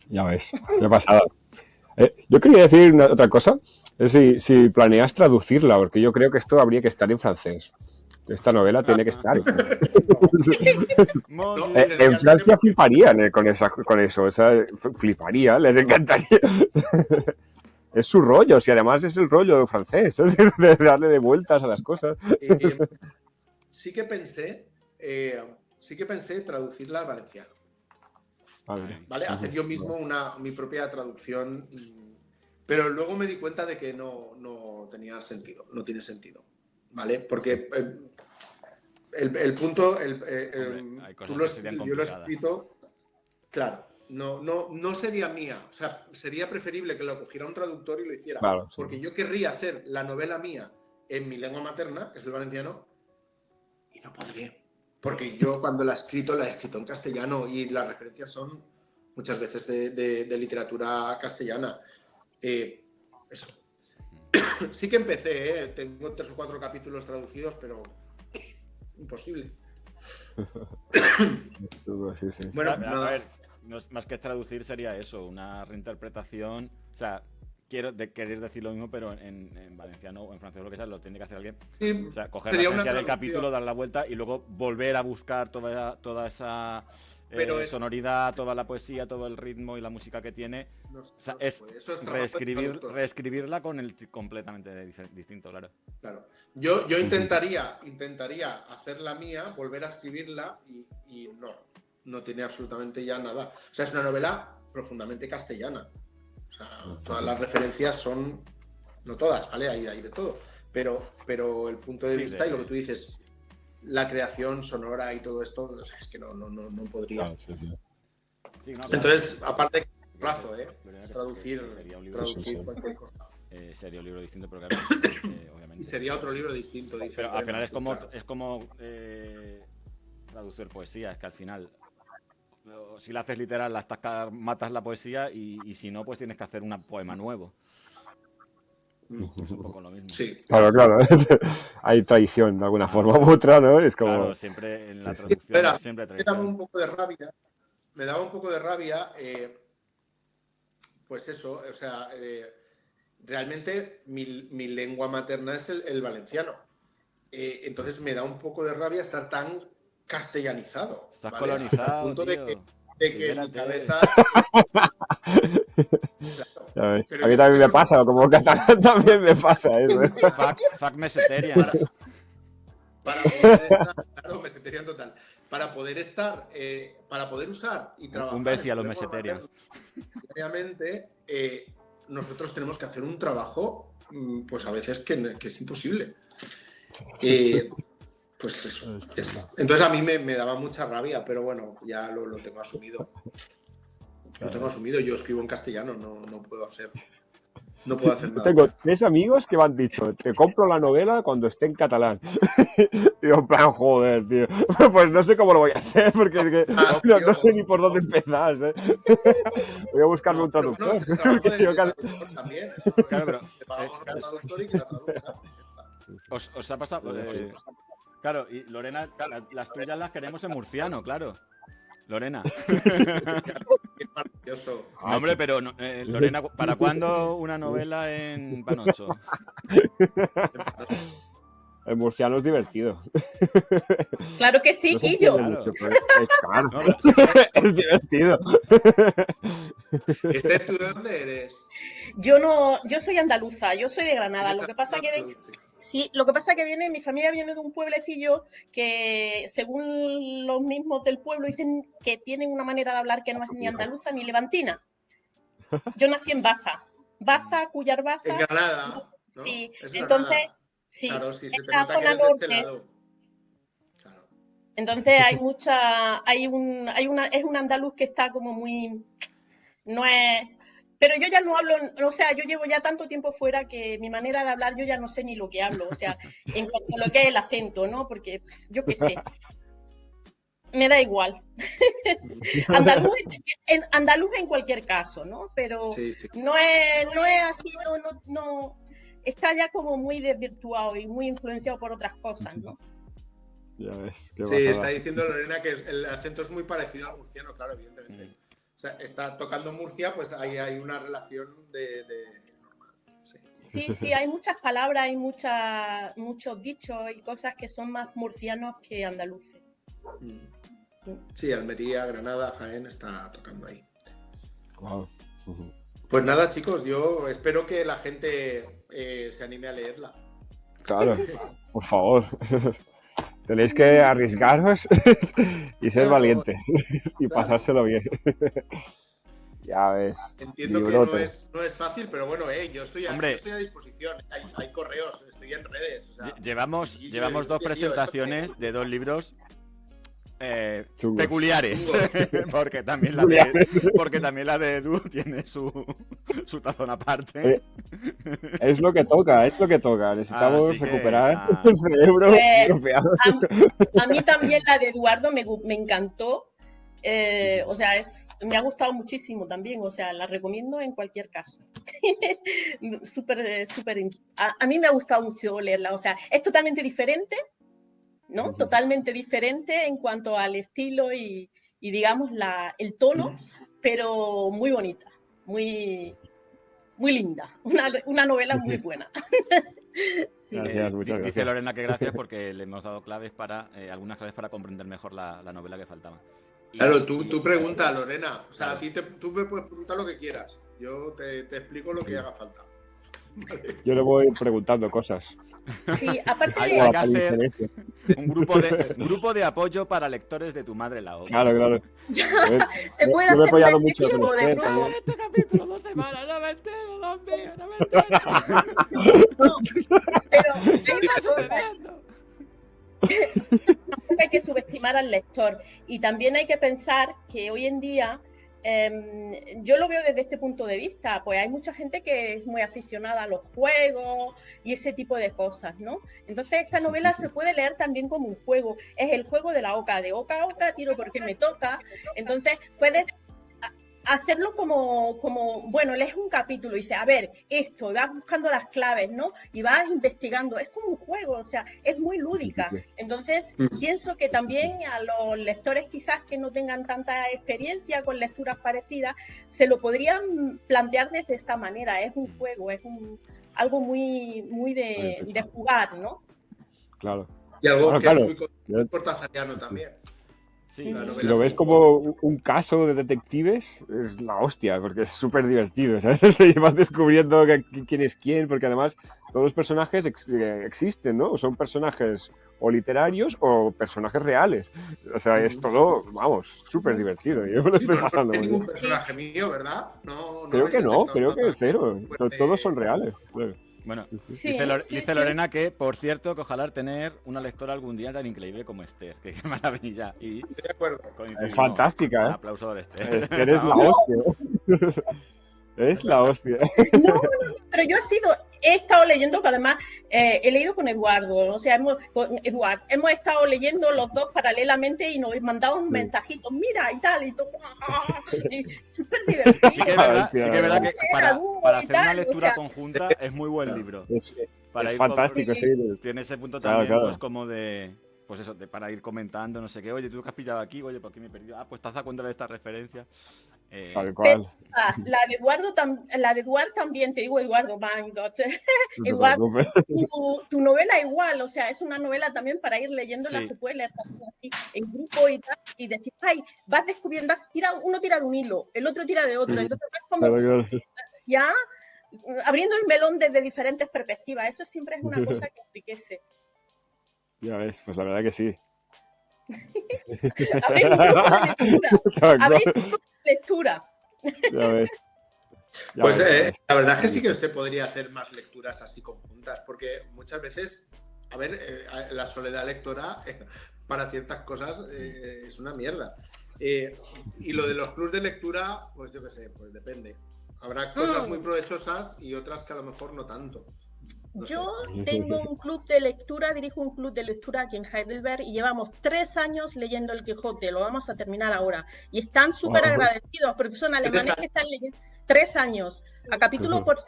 Ya ves, qué pasada. Yo quería decir otra cosa. Es si planeas traducirla, porque yo creo que esto habría que estar en francés. Esta novela tiene que estar. En Francia fliparían con eso. O sea, fliparía, les encantaría. Es su rollo, si además es el rollo francés, es de darle de vueltas a las cosas. Sí que pensé traducirla al valenciano. ¿Vale? Hacer yo mismo mi propia traducción, pero luego me di cuenta de que no tenía sentido, no tiene sentido, ¿vale? Porque el punto, yo lo he escrito, claro. No sería mía, o sea, sería preferible que lo cogiera un traductor y lo hiciera, claro, sí. Porque yo querría hacer la novela mía en mi lengua materna, que es el valenciano, y no podría, porque yo cuando la he escrito en castellano y las referencias son muchas veces de literatura castellana. Eso. Sí que empecé, tengo 3 o 4 capítulos traducidos, pero imposible. Sí. Bueno, a ver, más que traducir sería eso, una reinterpretación, o sea, querer decir lo mismo, pero en valenciano o en francés o lo que sea, lo tiene que hacer alguien. Sí, o sea, coger la esencia del capítulo, dar la vuelta y luego volver a buscar toda esa sonoridad, toda la poesía, todo el ritmo y la música que tiene. Es reescribirla con el completamente distinto, claro. Claro. Yo intentaría hacer la mía, volver a escribirla y no tiene absolutamente ya nada. O sea, es una novela profundamente castellana. O sea, todas las referencias son, no todas, ¿vale? Hay de todo. Pero el punto de vista y lo que tú dices, la creación sonora y todo esto, o sea, es que no podría. Claro, sí. Sí, no, claro. Entonces, aparte, plazo, traducir cualquier cosa. Sería un libro distinto, pero claro, obviamente. Y sería otro libro distinto. Pero al final es como traducir poesía, es que al final, si la haces literal, matas la poesía y si no, pues tienes que hacer un poema nuevo. Es un poco lo mismo. Sí. Claro. Hay tradición de alguna forma u otra, ¿no? Es como... Claro, siempre en la traducción siempre hay tradición. Me daba un poco de rabia, pues eso, o sea, realmente mi lengua materna es el valenciano. Entonces me da un poco de rabia estar tan castellanizado. Estás colonizado, hasta el punto tío. de que mi cabeza... Claro. A mí también me pasa, como catalán también me pasa eso. Fuck meseterian. Para poder estar, claro, meseterian total. Para poder usar y trabajar. Un beso a los meseterians. Obviamente, nosotros tenemos que hacer un trabajo, pues a veces que es imposible. Pues eso, ya está. Entonces a mí me daba mucha rabia, pero bueno, ya lo tengo asumido. Lo tengo asumido, yo escribo en castellano, no puedo hacer nada. Tengo 3 amigos que me han dicho, te compro la novela cuando esté en catalán. Y yo, en plan, joder, tío. Pues no sé cómo lo voy a hacer, porque es que no sé ni por dónde empezar, ¿eh? Voy a buscarme un traductor. También. Claro, pero te pagamos un traductor y que la traduzca. os ha pasado. Claro, y Lorena, las tuyas las queremos en murciano, claro. Lorena. Qué maravilloso. No, hombre, pero Lorena, ¿para cuándo una novela en Panocho? El murciano es divertido. Claro que sí, No se Quillo. entiende mucho, pero es claro. No, pero sí, Es divertido. Esther, ¿tú de dónde eres? Yo soy andaluza, yo soy de Granada. Lo que pasa que sí, lo que pasa que mi familia viene de un pueblecillo que, según los mismos del pueblo, dicen que tienen una manera de hablar que no es ni andaluza ni levantina. Yo nací en Baza, Cuyar Baza. En Granada, ¿no? Sí, Es entonces, Granada. sí, Claro, sí, se te esta nota que zona eres de este norte. lado. Claro. Entonces es un andaluz que está como muy, no es, pero yo ya no hablo, o sea, yo llevo ya tanto tiempo fuera que mi manera de hablar yo ya no sé ni lo que hablo, o sea, en cuanto a lo que es el acento, ¿no? Porque yo qué sé, me da igual. Andaluz en cualquier caso, ¿no? Pero Sí, sí. no es así, no, está ya como muy desvirtuado y muy influenciado por otras cosas, ¿no? Ya ves, qué Sí, pasada. está diciendo Lorena que el acento es muy parecido al murciano, claro, evidentemente. O sea, está tocando Murcia, pues ahí hay una relación de... Sí, hay muchas palabras, hay muchos dichos y cosas que son más murcianos que andaluces. Sí, Almería, Granada, Jaén está tocando ahí. Wow. Pues nada, chicos, yo espero que la gente se anime a leerla. Claro, por favor. Tenéis que arriesgaros y ser Claro. valiente y Claro. pasárselo bien. Ya ves. Entiendo librote. que no es fácil, pero bueno, yo estoy Hombre. a disposición. Hay correos, estoy en redes. O sea, Llevamos y dos tío, presentaciones de dos libros Chungos. peculiares. porque también la de Edu tiene su tazón aparte. Es lo que toca, Necesitamos Así que, recuperar el cerebro Pues, estropeado. A mí también la de Eduardo me encantó. O sea, me ha gustado muchísimo también, o sea, la recomiendo en cualquier caso. Súper. A mí me ha gustado mucho leerla, o sea, es totalmente diferente, ¿no? Totalmente diferente en cuanto al estilo y digamos, el tono, pero muy bonita, muy linda, una novela muy buena. Gracias, muchas Dice gracias. Lorena que gracias porque le hemos dado algunas claves para comprender mejor la novela que faltaba. Claro, tú pregunta, Lorena. O sea, claro. Tú me puedes preguntar lo que quieras. Yo te explico lo que haga falta. Yo le voy preguntando cosas. Sí, aparte hay que hacer un grupo de apoyo para lectores de Tu Madre la Otra. Claro. Se puede hacer un equipo de grupo. En este capítulo 2 semanas, no me entero, Dios mío, no me entero. No, pero ¿qué está sucediendo? Tampoco hay que subestimar al lector y también hay que pensar que hoy en día yo lo veo desde este punto de vista, pues hay mucha gente que es muy aficionada a los juegos y ese tipo de cosas, ¿no? Entonces esta novela se puede leer también como un juego, es el juego de la oca, de oca a oca, tiro porque me toca, entonces puedes hacerlo como, bueno, lees un capítulo y dices, a ver, esto, vas buscando las claves, ¿no? Y vas investigando, es como un juego, o sea, es muy lúdica. Sí. Entonces, pienso que también a los lectores quizás que no tengan tanta experiencia con lecturas parecidas, se lo podrían plantear desde esa manera, es un juego, es algo muy de jugar, ¿no? Claro. Y algo que claro. Es muy cortazariano también. Sí, si lo ves como un caso de detectives, es la hostia, porque es súper divertido, ¿sabes? Y vas descubriendo quién es quién, porque además todos los personajes existen, ¿no? Son personajes o literarios o personajes reales. O sea, es todo, vamos, súper divertido. Yo me lo estoy pasando no muy ningún bien. personaje mío, ¿verdad? Creo que no, creo que es cero. Todos son reales. Bueno, Sí, dice Lorena que, por cierto, que ojalá tener una lectora algún día tan increíble como Esther. Que qué maravilla. Y Estoy de acuerdo. Es fantástica, Un aplauso a Esther. Eres la hostia. Es la hostia. No, pero yo he estado leyendo, que además he leído con Eduardo, o sea, hemos estado leyendo los dos paralelamente y nos mandamos mensajitos, mira, y tal, y todo, y súper divertido. Sí que es verdad que para hacer una lectura conjunta es muy buen libro. para es ir fantástico, sí. Tiene ese punto Claro, también, claro. pues como de... Pues eso, para ir comentando, no sé qué. Oye, ¿tú qué has pillado aquí? Oye, ¿por qué me he perdido? Ah, pues te has dado cuenta de esta referencia. Tal cual. La de la de Eduardo también, te digo Eduardo, my God. No te Eduardo, preocupes. tu novela igual, o sea, es una novela también para ir leyéndola, Sí. se puede leer así en grupo y tal, y decir, ay, vas descubriendo, uno tira de un hilo, el otro tira de otro, entonces vas como Claro, claro. ya abriendo el melón desde diferentes perspectivas, eso siempre es una cosa que enriquece. Ya ves, pues la verdad que sí. Abrir un grupo de lectura, Tal abrir cual. un grupo de lectura. Ya ves. Ya Pues ves, ya ves. la verdad es que sí que se podría hacer más lecturas así conjuntas, porque muchas veces, a ver, la soledad lectora para ciertas cosas es una mierda. Y lo de los clubs de lectura, pues yo qué sé, pues depende. Habrá cosas muy provechosas y otras que a lo mejor no tanto. No Yo sé. tengo un club de lectura, dirijo un club de lectura aquí en Heidelberg y llevamos 3 años leyendo El Quijote, lo vamos a terminar ahora. Y están súper agradecidos porque son alemanes que están leyendo 3 años, a capítulo por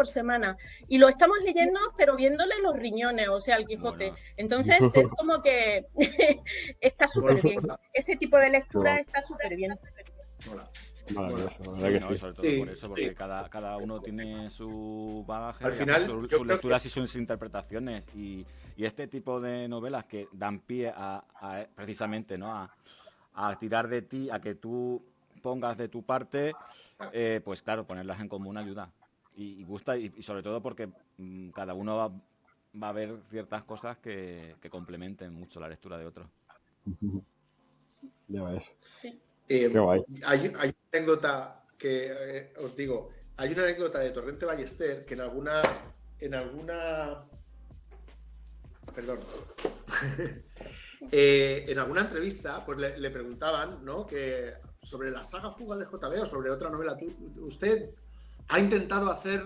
semana. Y lo estamos leyendo, pero viéndole los riñones, o sea, El Quijote. Bueno. Entonces es como que está súper bien. Ese tipo de lectura está súper bien. Hola. Maravilloso, la verdad Sí, que no, sí. sobre todo por eso, porque cada uno tiene su bagaje, Al final, sus lecturas y sus interpretaciones. Y este tipo de novelas que dan pie a precisamente, ¿no? A tirar de ti, a que tú pongas de tu parte, pues claro, ponerlas en común ayuda. Y gusta, y sobre todo porque cada uno va a ver ciertas cosas que complementen mucho la lectura de otro. Ya ves. Sí. Qué guay. Hay una anécdota que os digo, hay una anécdota de Torrente Ballester que en alguna perdón en alguna entrevista pues le preguntaban, ¿no?, que sobre la saga Fuga de JB o sobre otra novela, usted ha intentado hacer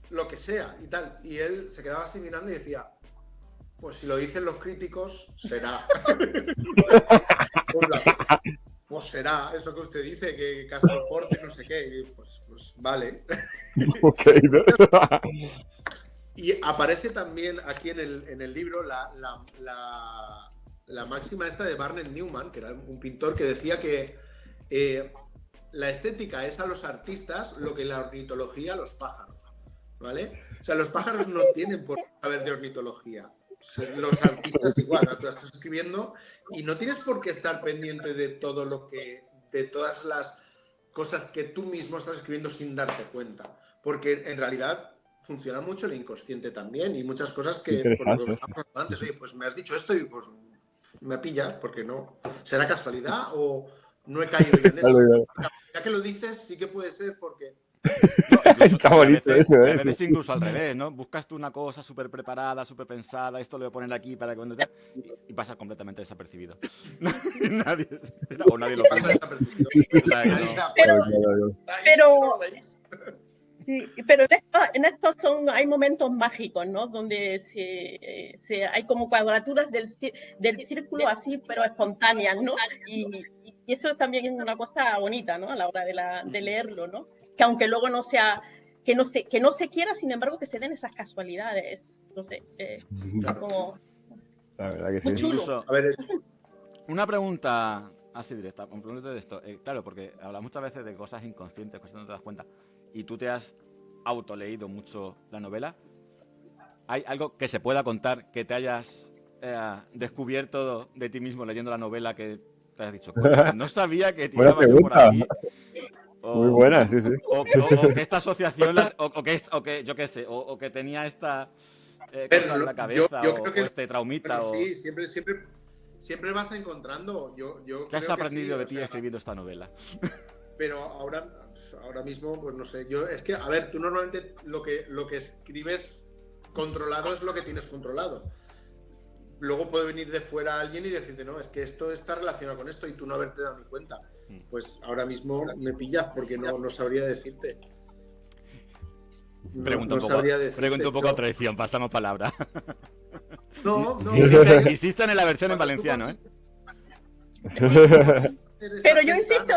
lo que sea y tal, y él se quedaba así mirando y decía, pues si lo dicen los críticos será. Pues será eso que usted dice, que Castroforte no sé qué, pues vale. Ok, ¿no? Y aparece también aquí en el libro la máxima esta de Barnett Newman, que era un pintor que decía que la estética es a los artistas lo que la ornitología a los pájaros, ¿vale? O sea, los pájaros no tienen por qué saber de ornitología. Los artistas igual, tú estás escribiendo y no tienes por qué estar pendiente de todo de todas las cosas que tú mismo estás escribiendo sin darte cuenta, porque en realidad funciona mucho el inconsciente también y muchas cosas que por lo que hablamos antes, oye, pues me has dicho esto y pues me pillas porque no, será casualidad o no he caído yo en eso. Ya que lo dices, sí que puede ser porque Está bonito eso, a veces incluso al revés, ¿no? Buscas tú una cosa súper preparada, súper pensada, esto lo voy a poner aquí para que y pasa completamente desapercibido. nadie lo pasa piensa. desapercibido. O sea, que no. Pero en estos hay momentos mágicos, ¿no? Donde hay como cuadraturas del círculo así, pero espontáneas, ¿no? Y eso también es una cosa bonita, ¿no? A la hora de leerlo, ¿no? Que aunque luego no sea, que no se quiera, sin embargo, que se den esas casualidades. No sé, como la verdad que muy sí. chulo. Incluso, A ver, una pregunta así directa, un pregunta de esto. Claro, porque hablamos muchas veces de cosas inconscientes, cosas que no te das cuenta. Y tú te has autoleído mucho la novela. ¿Hay algo que se pueda contar que te hayas descubierto de ti mismo leyendo la novela que te has dicho? No sabía que tiraba yo por aquí. Muy buena, sí, sí. O que esta asociación, o que yo qué sé, o que tenía esta cosa en la cabeza, yo creo que o este traumita. bueno, sí, siempre vas encontrando. ¿Qué has aprendido de ti escribiendo esta novela? Pero ahora mismo, pues no sé. Es que, a ver, tú normalmente lo que escribes controlado es lo que tienes controlado. Luego puede venir de fuera alguien y decirte, no, es que esto está relacionado con esto y tú no haberte dado ni cuenta. Pues ahora mismo me pillas porque no sabría decirte. Pregunto un poco a traición, pasamos palabra. No. Insisten en la versión en valenciano, ¿eh? Pero yo insisto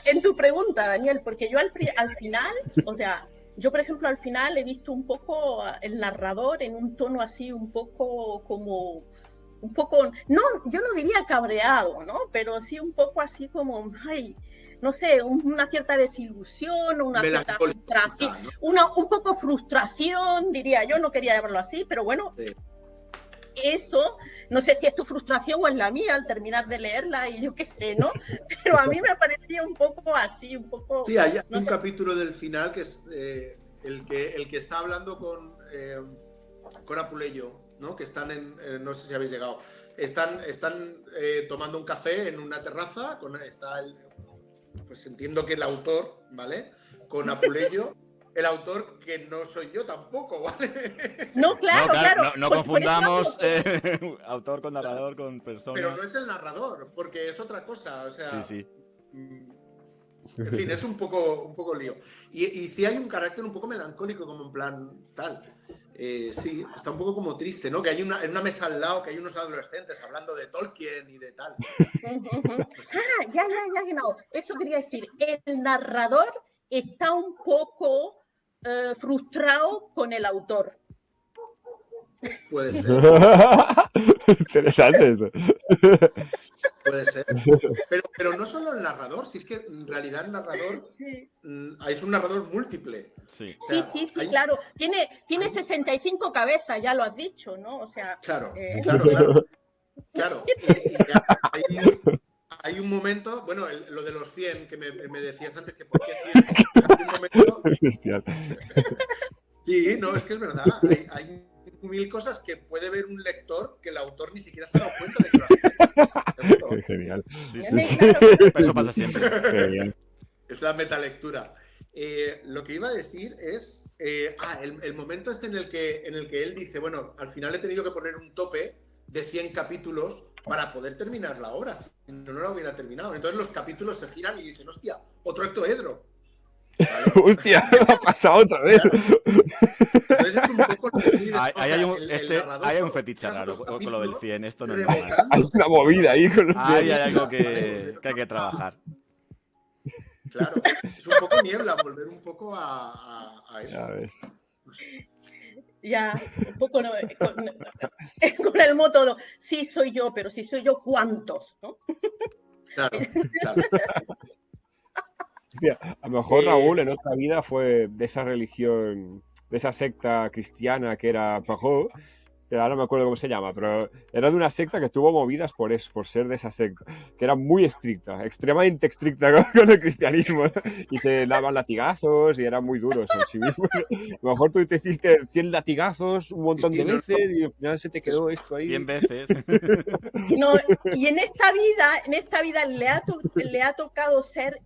en tu pregunta, Daniel, porque yo al final, o sea, yo, por ejemplo, al final he visto un poco el narrador en un tono así, un poco como, un poco, no, yo no diría cabreado, ¿no? Pero sí un poco así como, ay, no sé, una cierta desilusión, una cierta Melancólico, frustración, quizá, ¿no? un poco frustración, diría yo, no quería llamarlo así, pero bueno, Sí. eso, no sé si es tu frustración o es la mía al terminar de leerla y yo qué sé, ¿no? Pero a mí me parecía un poco así, un poco... Sí, hay no un sé. capítulo del final que es el que está hablando con Apuleyo, ¿no? Que están no sé si habéis llegado, están tomando un café en una terraza, pues entiendo que el autor, ¿vale? Con Apuleyo, el autor que no soy yo tampoco, ¿vale? No, No, claro, claro. no Por eso confundamos digo autor con narrador, con Pero personas. no es el narrador, porque es otra cosa, o sea... Sí, sí. En fin, es un poco lío. Y sí hay un carácter un poco melancólico, como en plan tal. Sí, está un poco como triste, ¿no? Que hay en una mesa al lado que hay unos adolescentes hablando de Tolkien y de tal. Pues eso. Ya, no. Eso quería decir. El narrador está un poco frustrado con el autor. Puede ser, Interesante eso. puede ser. Pero no solo el narrador, si es que en realidad el narrador Sí, es un narrador múltiple. Sí. O sea, sí, hay- claro. Tiene 65 cabezas, ya lo has dicho, ¿no? O sea, Claro, claro. Hay un momento, bueno, lo de los 100 que me decías antes, que por qué 100. Hay un momento, Bestial. sí, no, es que es verdad. Hay mil cosas que puede ver un lector que el autor ni siquiera se ha dado cuenta de que lo ha escrito. Seguro. Genial. Sí, Claro, sí. claro. Eso pasa siempre. Genial. Es la metalectura. Lo que iba a decir es el momento este en el que él dice, bueno, al final he tenido que poner un tope de 100 capítulos para poder terminar la obra, si no la hubiera terminado. Entonces los capítulos se giran y dicen, hostia, otro ectoedro. ¿Vale? Hostia, me ha pasado otra vez. Claro. Entonces es un poco lo que tú dices, o sea, el narrador Hay un con fetiche los raro con lo del capítulos 100. Esto no es normal. rebotando. Hay una movida ahí con los Hay pies. algo que hay que trabajar. Claro, es un poco niebla, volver un poco a eso. Ya ves. Ya, un poco no, con el moto, sí soy yo, pero si soy yo, ¿cuántos? ¿No? Claro. Hostia, a lo mejor Raúl en otra vida fue de esa religión, de esa secta cristiana que era Pajó, que ahora no me acuerdo cómo se llama, pero era de una secta que tuvo movidas por eso, por ser de esa secta, que era muy estricta, extremadamente estricta con el cristianismo, y se daban latigazos y eran muy duros en sí mismos. A lo mejor tú te hiciste 100 latigazos un montón de veces y al final se te quedó esto ahí. 100 veces. No, y en esta vida le ha tocado ser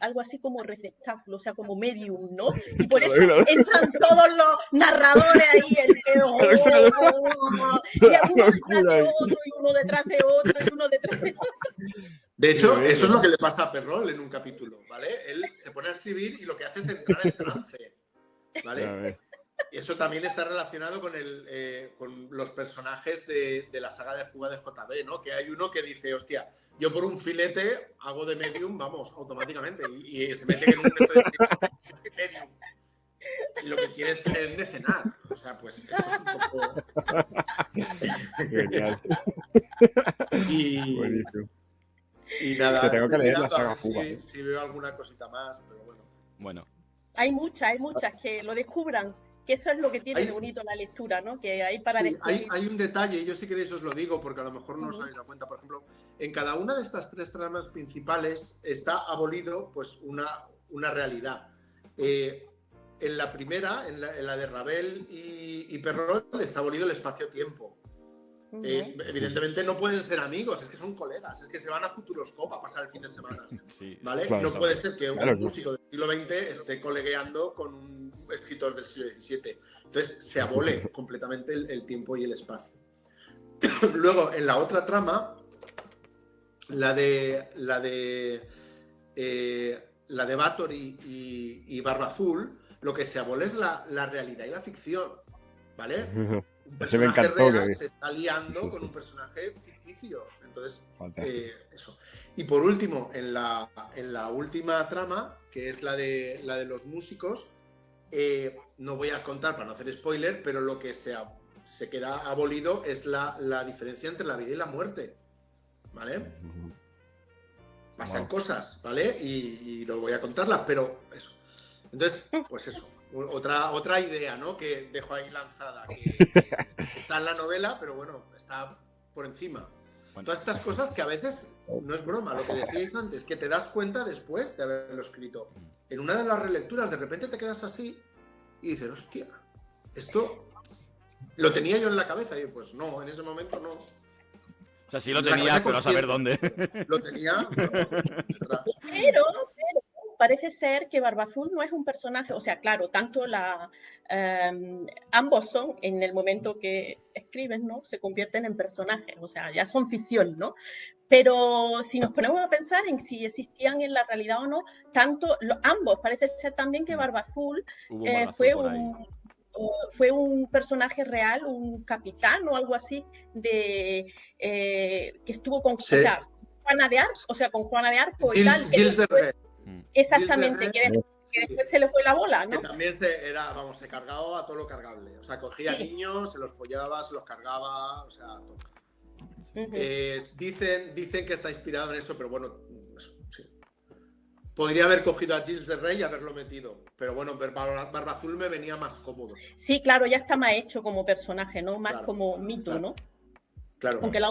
algo así como receptáculo, o sea, como medium, ¿no? Y por eso Claro. entran todos los narradores ahí, y uno detrás de otro, y uno detrás de otro, y uno detrás de otro. De hecho, eso es lo que le pasa a Perrol en un capítulo, ¿vale? Él se pone a escribir y lo que hace es entrar en trance, Ya ¿vale? ves. Y eso también está relacionado con los personajes de la saga de Fuga de JB, ¿no? Que hay uno que dice, hostia, yo por un filete hago de medium, vamos, automáticamente, y se mete en un esto de medium. Y lo que quiere es que le den de cenar. O sea, pues esto es un poco... Genial. y, Buenísimo. y nada, Que tengo estoy que leer la mirando a saga ver Fuga. si veo alguna cosita más, pero bueno. Bueno, Hay muchas que lo descubran, que eso es lo que tiene Hay- de bonito la lectura, ¿no? Que hay para Sí, descubrir. hay un detalle, yo si queréis os lo digo, porque a lo mejor no os habéis dado cuenta. Por ejemplo, en cada una de estas tres tramas principales está abolido pues una realidad. En la primera, en la de Ravel y Perrol, está abolido el espacio-tiempo. Evidentemente no pueden ser amigos, es que son colegas, es que se van a Futuroscope a pasar el fin de semana. sí. ¿Vale? Claro, No puede ser que un claro. músico del siglo XX esté colegueando con un escritor del siglo XVII. Entonces se abole completamente el tiempo y el espacio. Luego, en la otra trama, la de Bathory y Barba Azul, lo que se abole es la realidad y la ficción, ¿vale? Un Ese me personaje encantó, real que- se está liando Sí, con sí. un personaje ficticio. Entonces, Fantástico. eso. Y por último, en la última trama, que es la de los músicos, no voy a contar para no hacer spoiler, pero lo que se queda abolido es la diferencia entre la vida y la muerte, ¿vale? Pasan cosas, ¿vale? Y no voy a contarlas, pero eso. Entonces, pues eso, otra idea, ¿no? Que dejo ahí lanzada, que está en la novela, pero bueno, está por encima. Todas estas cosas que a veces, no es broma, lo que decíais antes, que te das cuenta después de haberlo escrito. En una de las relecturas, de repente te quedas así y dices, hostia, esto lo tenía yo en la cabeza. Y yo, pues no, en ese momento no. O sea, sí lo tenía, pero a saber dónde. Lo tenía, detrás. Pero parece ser que Barba Azul no es un personaje, o sea, claro, tanto ambos son, en el momento que escriben, ¿no? Se convierten en personajes, o sea, ya son ficción, ¿no? Pero si nos ponemos a pensar en si existían en la realidad o no, ambos, parece ser también que Barba Azul fue un personaje real, un capitán o algo así, que estuvo con Juana de Arco, o sea, con Juana de Arco y tal. Gilles de Rais. Exactamente, que después se le fue la bola, ¿no? Que también se cargaba a todo lo cargable. O sea, cogía niños, se los follaba, se los cargaba, o sea, todo. Dicen que está inspirado en eso, pero bueno, sí. Podría haber cogido a Gilles de Rais y haberlo metido, pero bueno, Barba Azul me venía más cómodo. Sí, claro, ya está más hecho como personaje, ¿no? Más como mito, ¿no? Claro. Aunque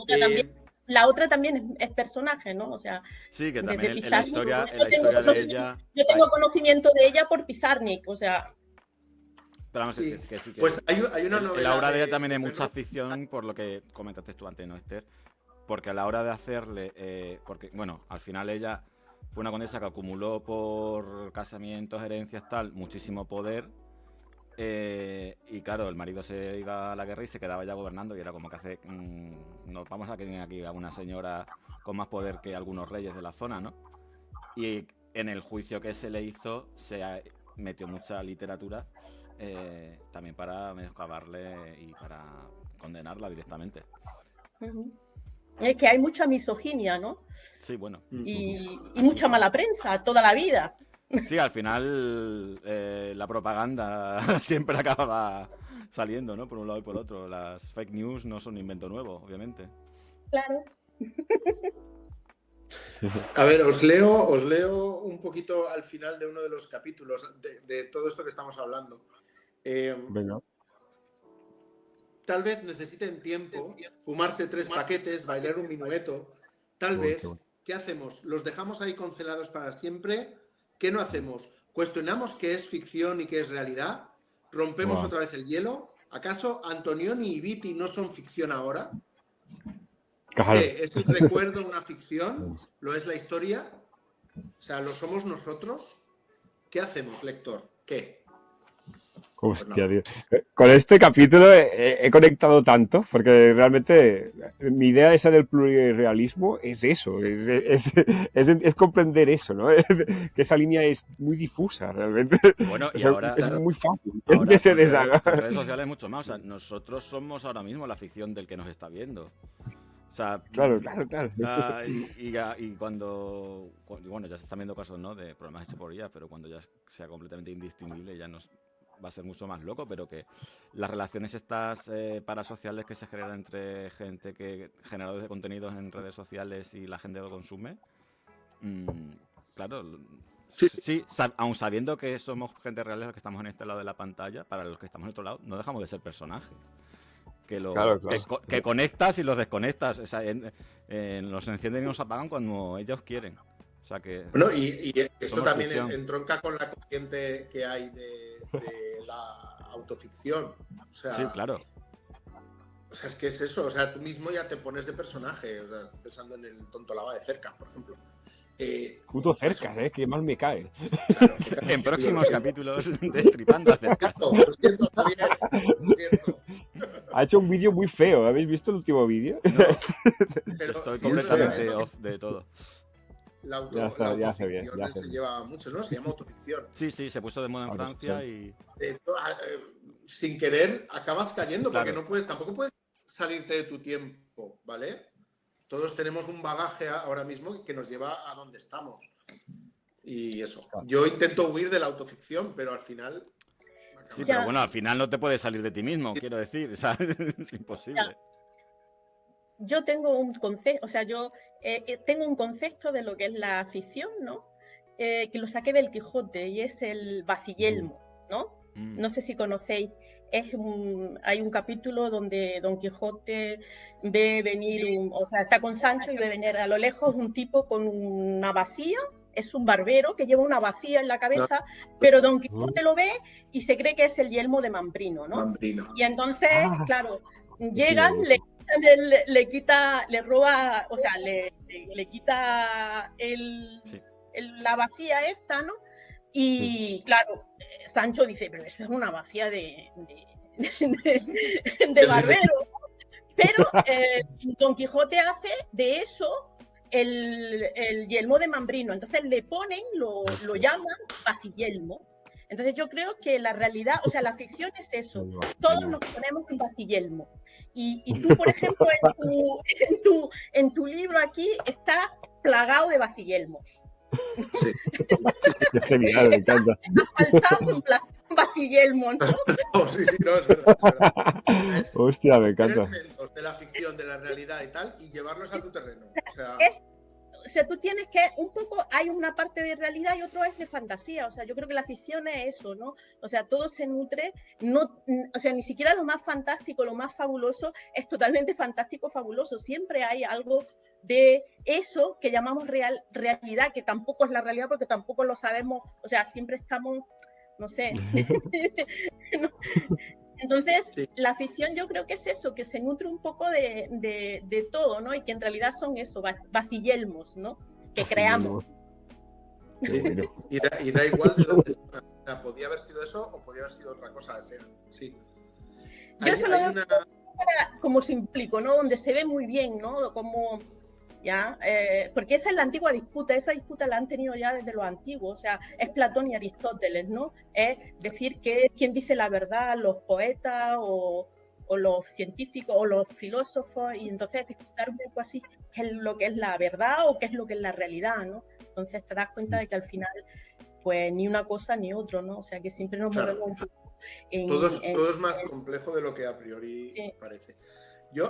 la otra también es personaje, ¿no? O sea, sí, que también en la historia de ella... Yo tengo conocimiento de ella por Pizarnik, o sea... Pero vamos, que sí. Pues hay una novela... En la obra de ella también hay mucha ficción, por lo que comentaste tú antes, ¿no, Esther? Porque a la hora de hacerle... porque, bueno, al final ella fue una condesa que acumuló por casamientos, herencias, tal, muchísimo poder... y claro, el marido se iba a la guerra y se quedaba ya gobernando y era como que nos vamos a tener aquí a una señora con más poder que algunos reyes de la zona, ¿no? Y en el juicio que se le hizo se metió mucha literatura también para menoscabarle y para condenarla directamente. Es que hay mucha misoginia, ¿no? Sí, bueno. Y mucha mala prensa toda la vida. Sí, al final la propaganda siempre acaba saliendo, ¿no? Por un lado y por otro. Las fake news no son un invento nuevo, obviamente. Claro. A ver, os leo un poquito al final de uno de los capítulos de todo esto que estamos hablando. Venga. Tal vez necesiten tiempo, fumarse 3 paquetes, bailar un minueto. Tal vez, ¿qué hacemos? ¿Los dejamos ahí congelados para siempre? ¿Qué no hacemos? ¿Cuestionamos qué es ficción y qué es realidad? ¿Rompemos otra vez el hielo? ¿Acaso Antonioni y Viti no son ficción ahora? Claro. ¿Qué? ¿Es el recuerdo una ficción? ¿Lo es la historia? O sea, ¿lo somos nosotros? ¿Qué hacemos, lector? ¿Qué? Hostia, tío. Con este capítulo he conectado tanto, porque realmente mi idea esa del plurirealismo es eso, es comprender eso, ¿no? Que esa línea es muy difusa, realmente. Bueno, y o sea, ahora, es muy fácil ahora que se deshaga. En redes sociales mucho más. O sea, nosotros somos ahora mismo la ficción del que nos está viendo. O sea, claro. Y cuando, bueno, ya se están viendo casos, ¿no? De programas hechos por IA, pero cuando ya sea completamente indistinguible ya nos va a ser mucho más loco, pero que las relaciones estas parasociales que se generan entre gente generadores de contenidos en redes sociales y la gente que lo consume, claro, sí, aun sabiendo que somos gente real los que estamos en este lado de la pantalla, para los que estamos en otro lado, no dejamos de ser personajes. Claro. Que conectas y los desconectas, o sea, los encienden y los apagan cuando ellos quieren. O sea que... Bueno, y esto también entronca con la corriente que hay de la autoficción. O sea, sí, claro. O sea, es que es eso. O sea, tú mismo ya te pones de personaje. O sea, pensando en el tonto lava de cerca, por ejemplo. Puto Cercas, que mal me cae. Claro, en próximos capítulos de Tripando a Cercas. Lo siento, Javier. Lo siento. Ha hecho un vídeo muy feo. ¿Habéis visto el último vídeo? No, pero estoy completamente off de todo. La autoficción se lleva mucho, ¿no? Se llama autoficción. Sí, se puso de moda en Francia y... sin querer acabas cayendo, claro. Porque tampoco puedes salirte de tu tiempo, ¿vale? Todos tenemos un bagaje ahora mismo que nos lleva a donde estamos. Y eso. Yo intento huir de la autoficción, pero al final... Sí, Ya. pero bueno, al final no te puedes salir de ti mismo, quiero decir. O sea, es imposible. Ya. Yo tengo un concepto, o sea, yo tengo un concepto de lo que es la ficción, ¿no? Que lo saqué del Quijote y es el Baciyelmo, ¿no? No sé si conocéis. Hay un capítulo donde Don Quijote ve venir, o sea, está con Sancho y ve venir a lo lejos un tipo con una bacía. Es un barbero que lleva una bacía en la cabeza, pero Don Quijote lo ve y se cree que es el yelmo de Mambrino, ¿no? Mambrino. Y entonces, Ah. claro, Sí, llegan, sí. le quita, le roba, o sea, le quita Sí. la vacía esta, ¿no? Y claro, Sancho dice, pero eso es una vacía de barbero. Pero Don Quijote hace de eso el yelmo de Mambrino. Entonces le ponen, lo llaman Baciyelmo. Entonces yo creo que la realidad, o sea, la ficción es eso. Todos nos ponemos un Baciyelmo. Y tú, por ejemplo, en tu libro aquí estás plagado de Baciyelmos. Sí. Qué genial, me encanta. Ha faltado un Baciyelmo, ¿no? Oh, sí, no, es verdad. Es Hostia, me coger encanta. elementos de la ficción, de la realidad y tal, y llevarlos a tu terreno. O sea, tú tienes que, un poco, hay una parte de realidad y otro es de fantasía. O sea, yo creo que la ficción es eso, ¿no? O sea, todo se nutre, o sea, ni siquiera lo más fantástico, lo más fabuloso es totalmente fantástico, fabuloso. Siempre hay algo de eso que llamamos realidad, que tampoco es la realidad porque tampoco lo sabemos. O sea, siempre estamos, no sé. ¿No? Entonces, Sí. la ficción yo creo que es eso, que se nutre un poco de todo, ¿no? Y que en realidad son eso, baciyelmos, ¿no? Que creamos. Sí. Bueno. Y da igual de dónde está. O sea, podía haber sido eso o podía haber sido otra cosa. Sí. Yo eso lo veo como simbólico, ¿no? Donde se ve muy bien, ¿no? Como, ¿ya? Porque esa es la antigua disputa, esa disputa la han tenido ya desde los antiguos, o sea, es Platón y Aristóteles, ¿no? Es decir que quién dice la verdad, los poetas o los científicos o los filósofos, y entonces disputar un poco así qué es lo que es la verdad o qué es lo que es la realidad, ¿no? Entonces te das cuenta de que al final, pues ni una cosa ni otro, ¿no? O sea, que siempre nos movemos un poco todo es más complejo de lo que a priori parece.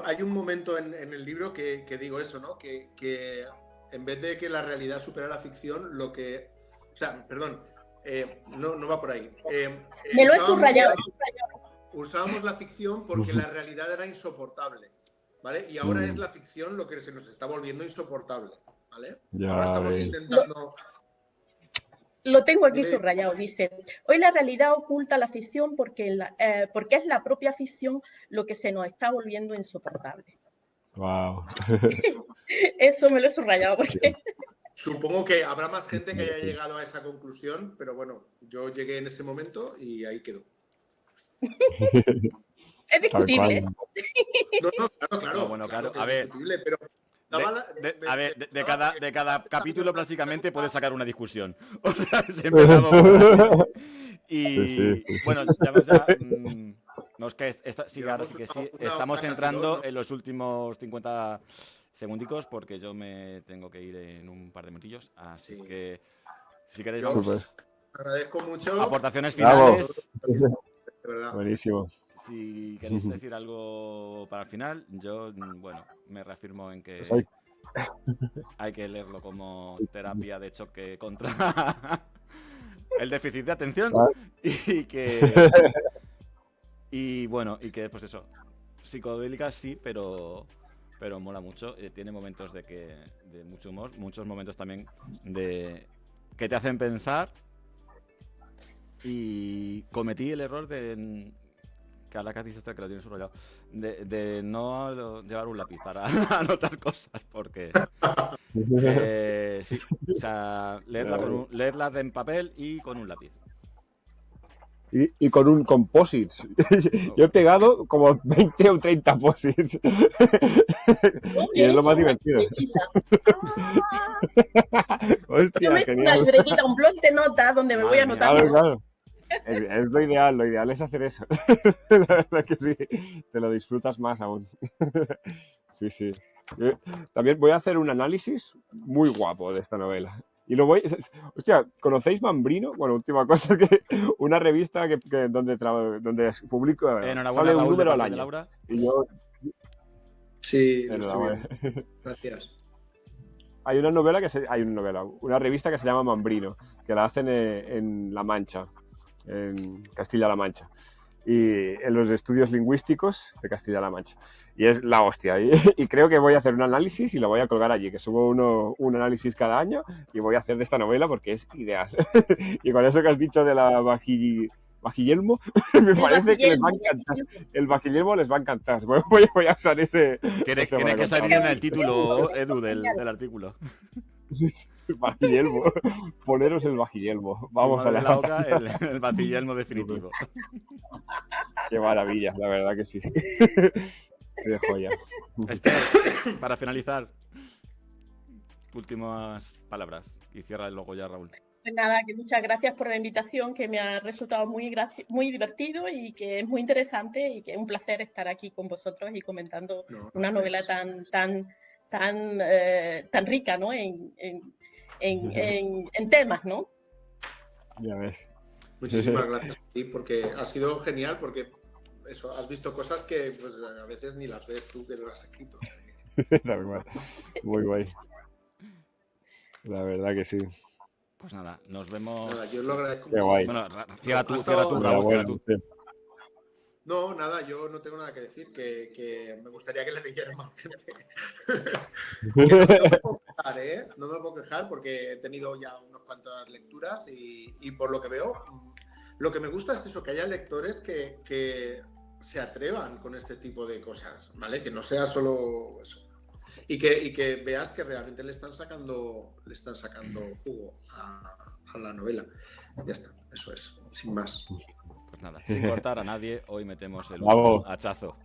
Hay un momento en el libro que digo eso, ¿no? Que en vez de que la realidad supera la ficción, no va por ahí. Me lo he subrayado. Usábamos la ficción porque la realidad era insoportable, ¿vale? Y ahora es la ficción lo que se nos está volviendo insoportable, ¿vale? Ya, ahora estamos intentando... Lo tengo aquí subrayado, dice, hoy la realidad oculta la ficción porque es la propia ficción lo que se nos está volviendo insoportable. Wow. Eso me lo he subrayado porque... Supongo que habrá más gente que haya llegado a esa conclusión, pero bueno, yo llegué en ese momento y ahí quedó. Es discutible. Claro. No, bueno, claro. A ver, pero de cada capítulo prácticamente puedes sacar una discusión. O sea, siempre estamos por y sí. bueno, no, es que ahora sí que sí. Estamos entrando en los últimos 50 segundicos porque yo me tengo que ir en un par de minutillos. Así que si queréis vamos. Agradezco mucho. Aportaciones finales. De verdad. Buenísimo. Si queréis decir algo para el final, yo, bueno, me reafirmo en que hay que leerlo como terapia de choque contra el déficit de atención y bueno, y que pues eso, psicodélica sí, pero mola mucho, tiene momentos de mucho humor, muchos momentos también de que te hacen pensar, y cometí el error de que a la que has dicho que lo tienes subrayado, de no llevar un lápiz para anotar cosas, porque sí, o sea, leerla en papel y con un lápiz. Y con un composites. Yo he pegado como 20 o 30 posits. Y es lo más divertido. Hostia, yo me genial. una libretita, un blog de notas donde me voy a anotar. Claro. Es lo ideal es hacer eso. La verdad que sí, te lo disfrutas más aún. Sí. También voy a hacer un análisis muy guapo de esta novela. Y lo voy... Hostia, ¿conocéis Mambrino? Bueno, última cosa, que una revista donde publico... Enhorabuena, sale un Raúl, de número al parte de año. Laura. Y yo... Sí, lo estoy Enhorabuena. viendo. Gracias. Hay una revista que se llama Mambrino, que la hacen en La Mancha, en Castilla-La Mancha, y en los estudios lingüísticos de Castilla-La Mancha. Y es la hostia. Y creo que voy a hacer un análisis y lo voy a colgar allí, que subo un análisis cada año y voy a hacer de esta novela porque es ideal. Y con eso que has dicho de la Vajillelmo, me parece que les va a encantar. El Vajillelmo les va a encantar. Voy a usar ese... Tiene ese que para salir contar. en el título, Edu, del artículo. El Vajillelmo. Poneros el Vajillelmo. Vamos a Toma de la boca la... el vacillelmo definitivo. Qué maravilla, la verdad que sí. Qué joya. Para finalizar, últimas palabras. Y cierra luego ya, Raúl. Pues nada, que muchas gracias por la invitación, que me ha resultado muy divertido y que es muy interesante y que es un placer estar aquí con vosotros y comentando una novela tan rica, ¿no? En temas, ¿no? Ya ves. Muchísimas gracias a ti, porque ha sido genial, porque eso, has visto cosas que pues, a veces ni las ves tú que lo has escrito. Muy guay. La verdad que sí. Pues nada, nos vemos. Nada, yo lo agradezco. Qué guay. Bueno, cierra tú, Raúl, Enhorabuena, sí. No, nada, yo no tengo nada que decir, que me gustaría que le dijeran más gente. No me puedo quejar, ¿eh? No me puedo quejar porque he tenido ya unas cuantas lecturas y por lo que veo, lo que me gusta es eso, que haya lectores que se atrevan con este tipo de cosas, ¿vale? Que no sea solo eso. Y que veas que realmente le están sacando jugo a la novela. Ya está, eso es, sin más. Pues nada, sin cortar a nadie, hoy metemos el Vamos. hachazo.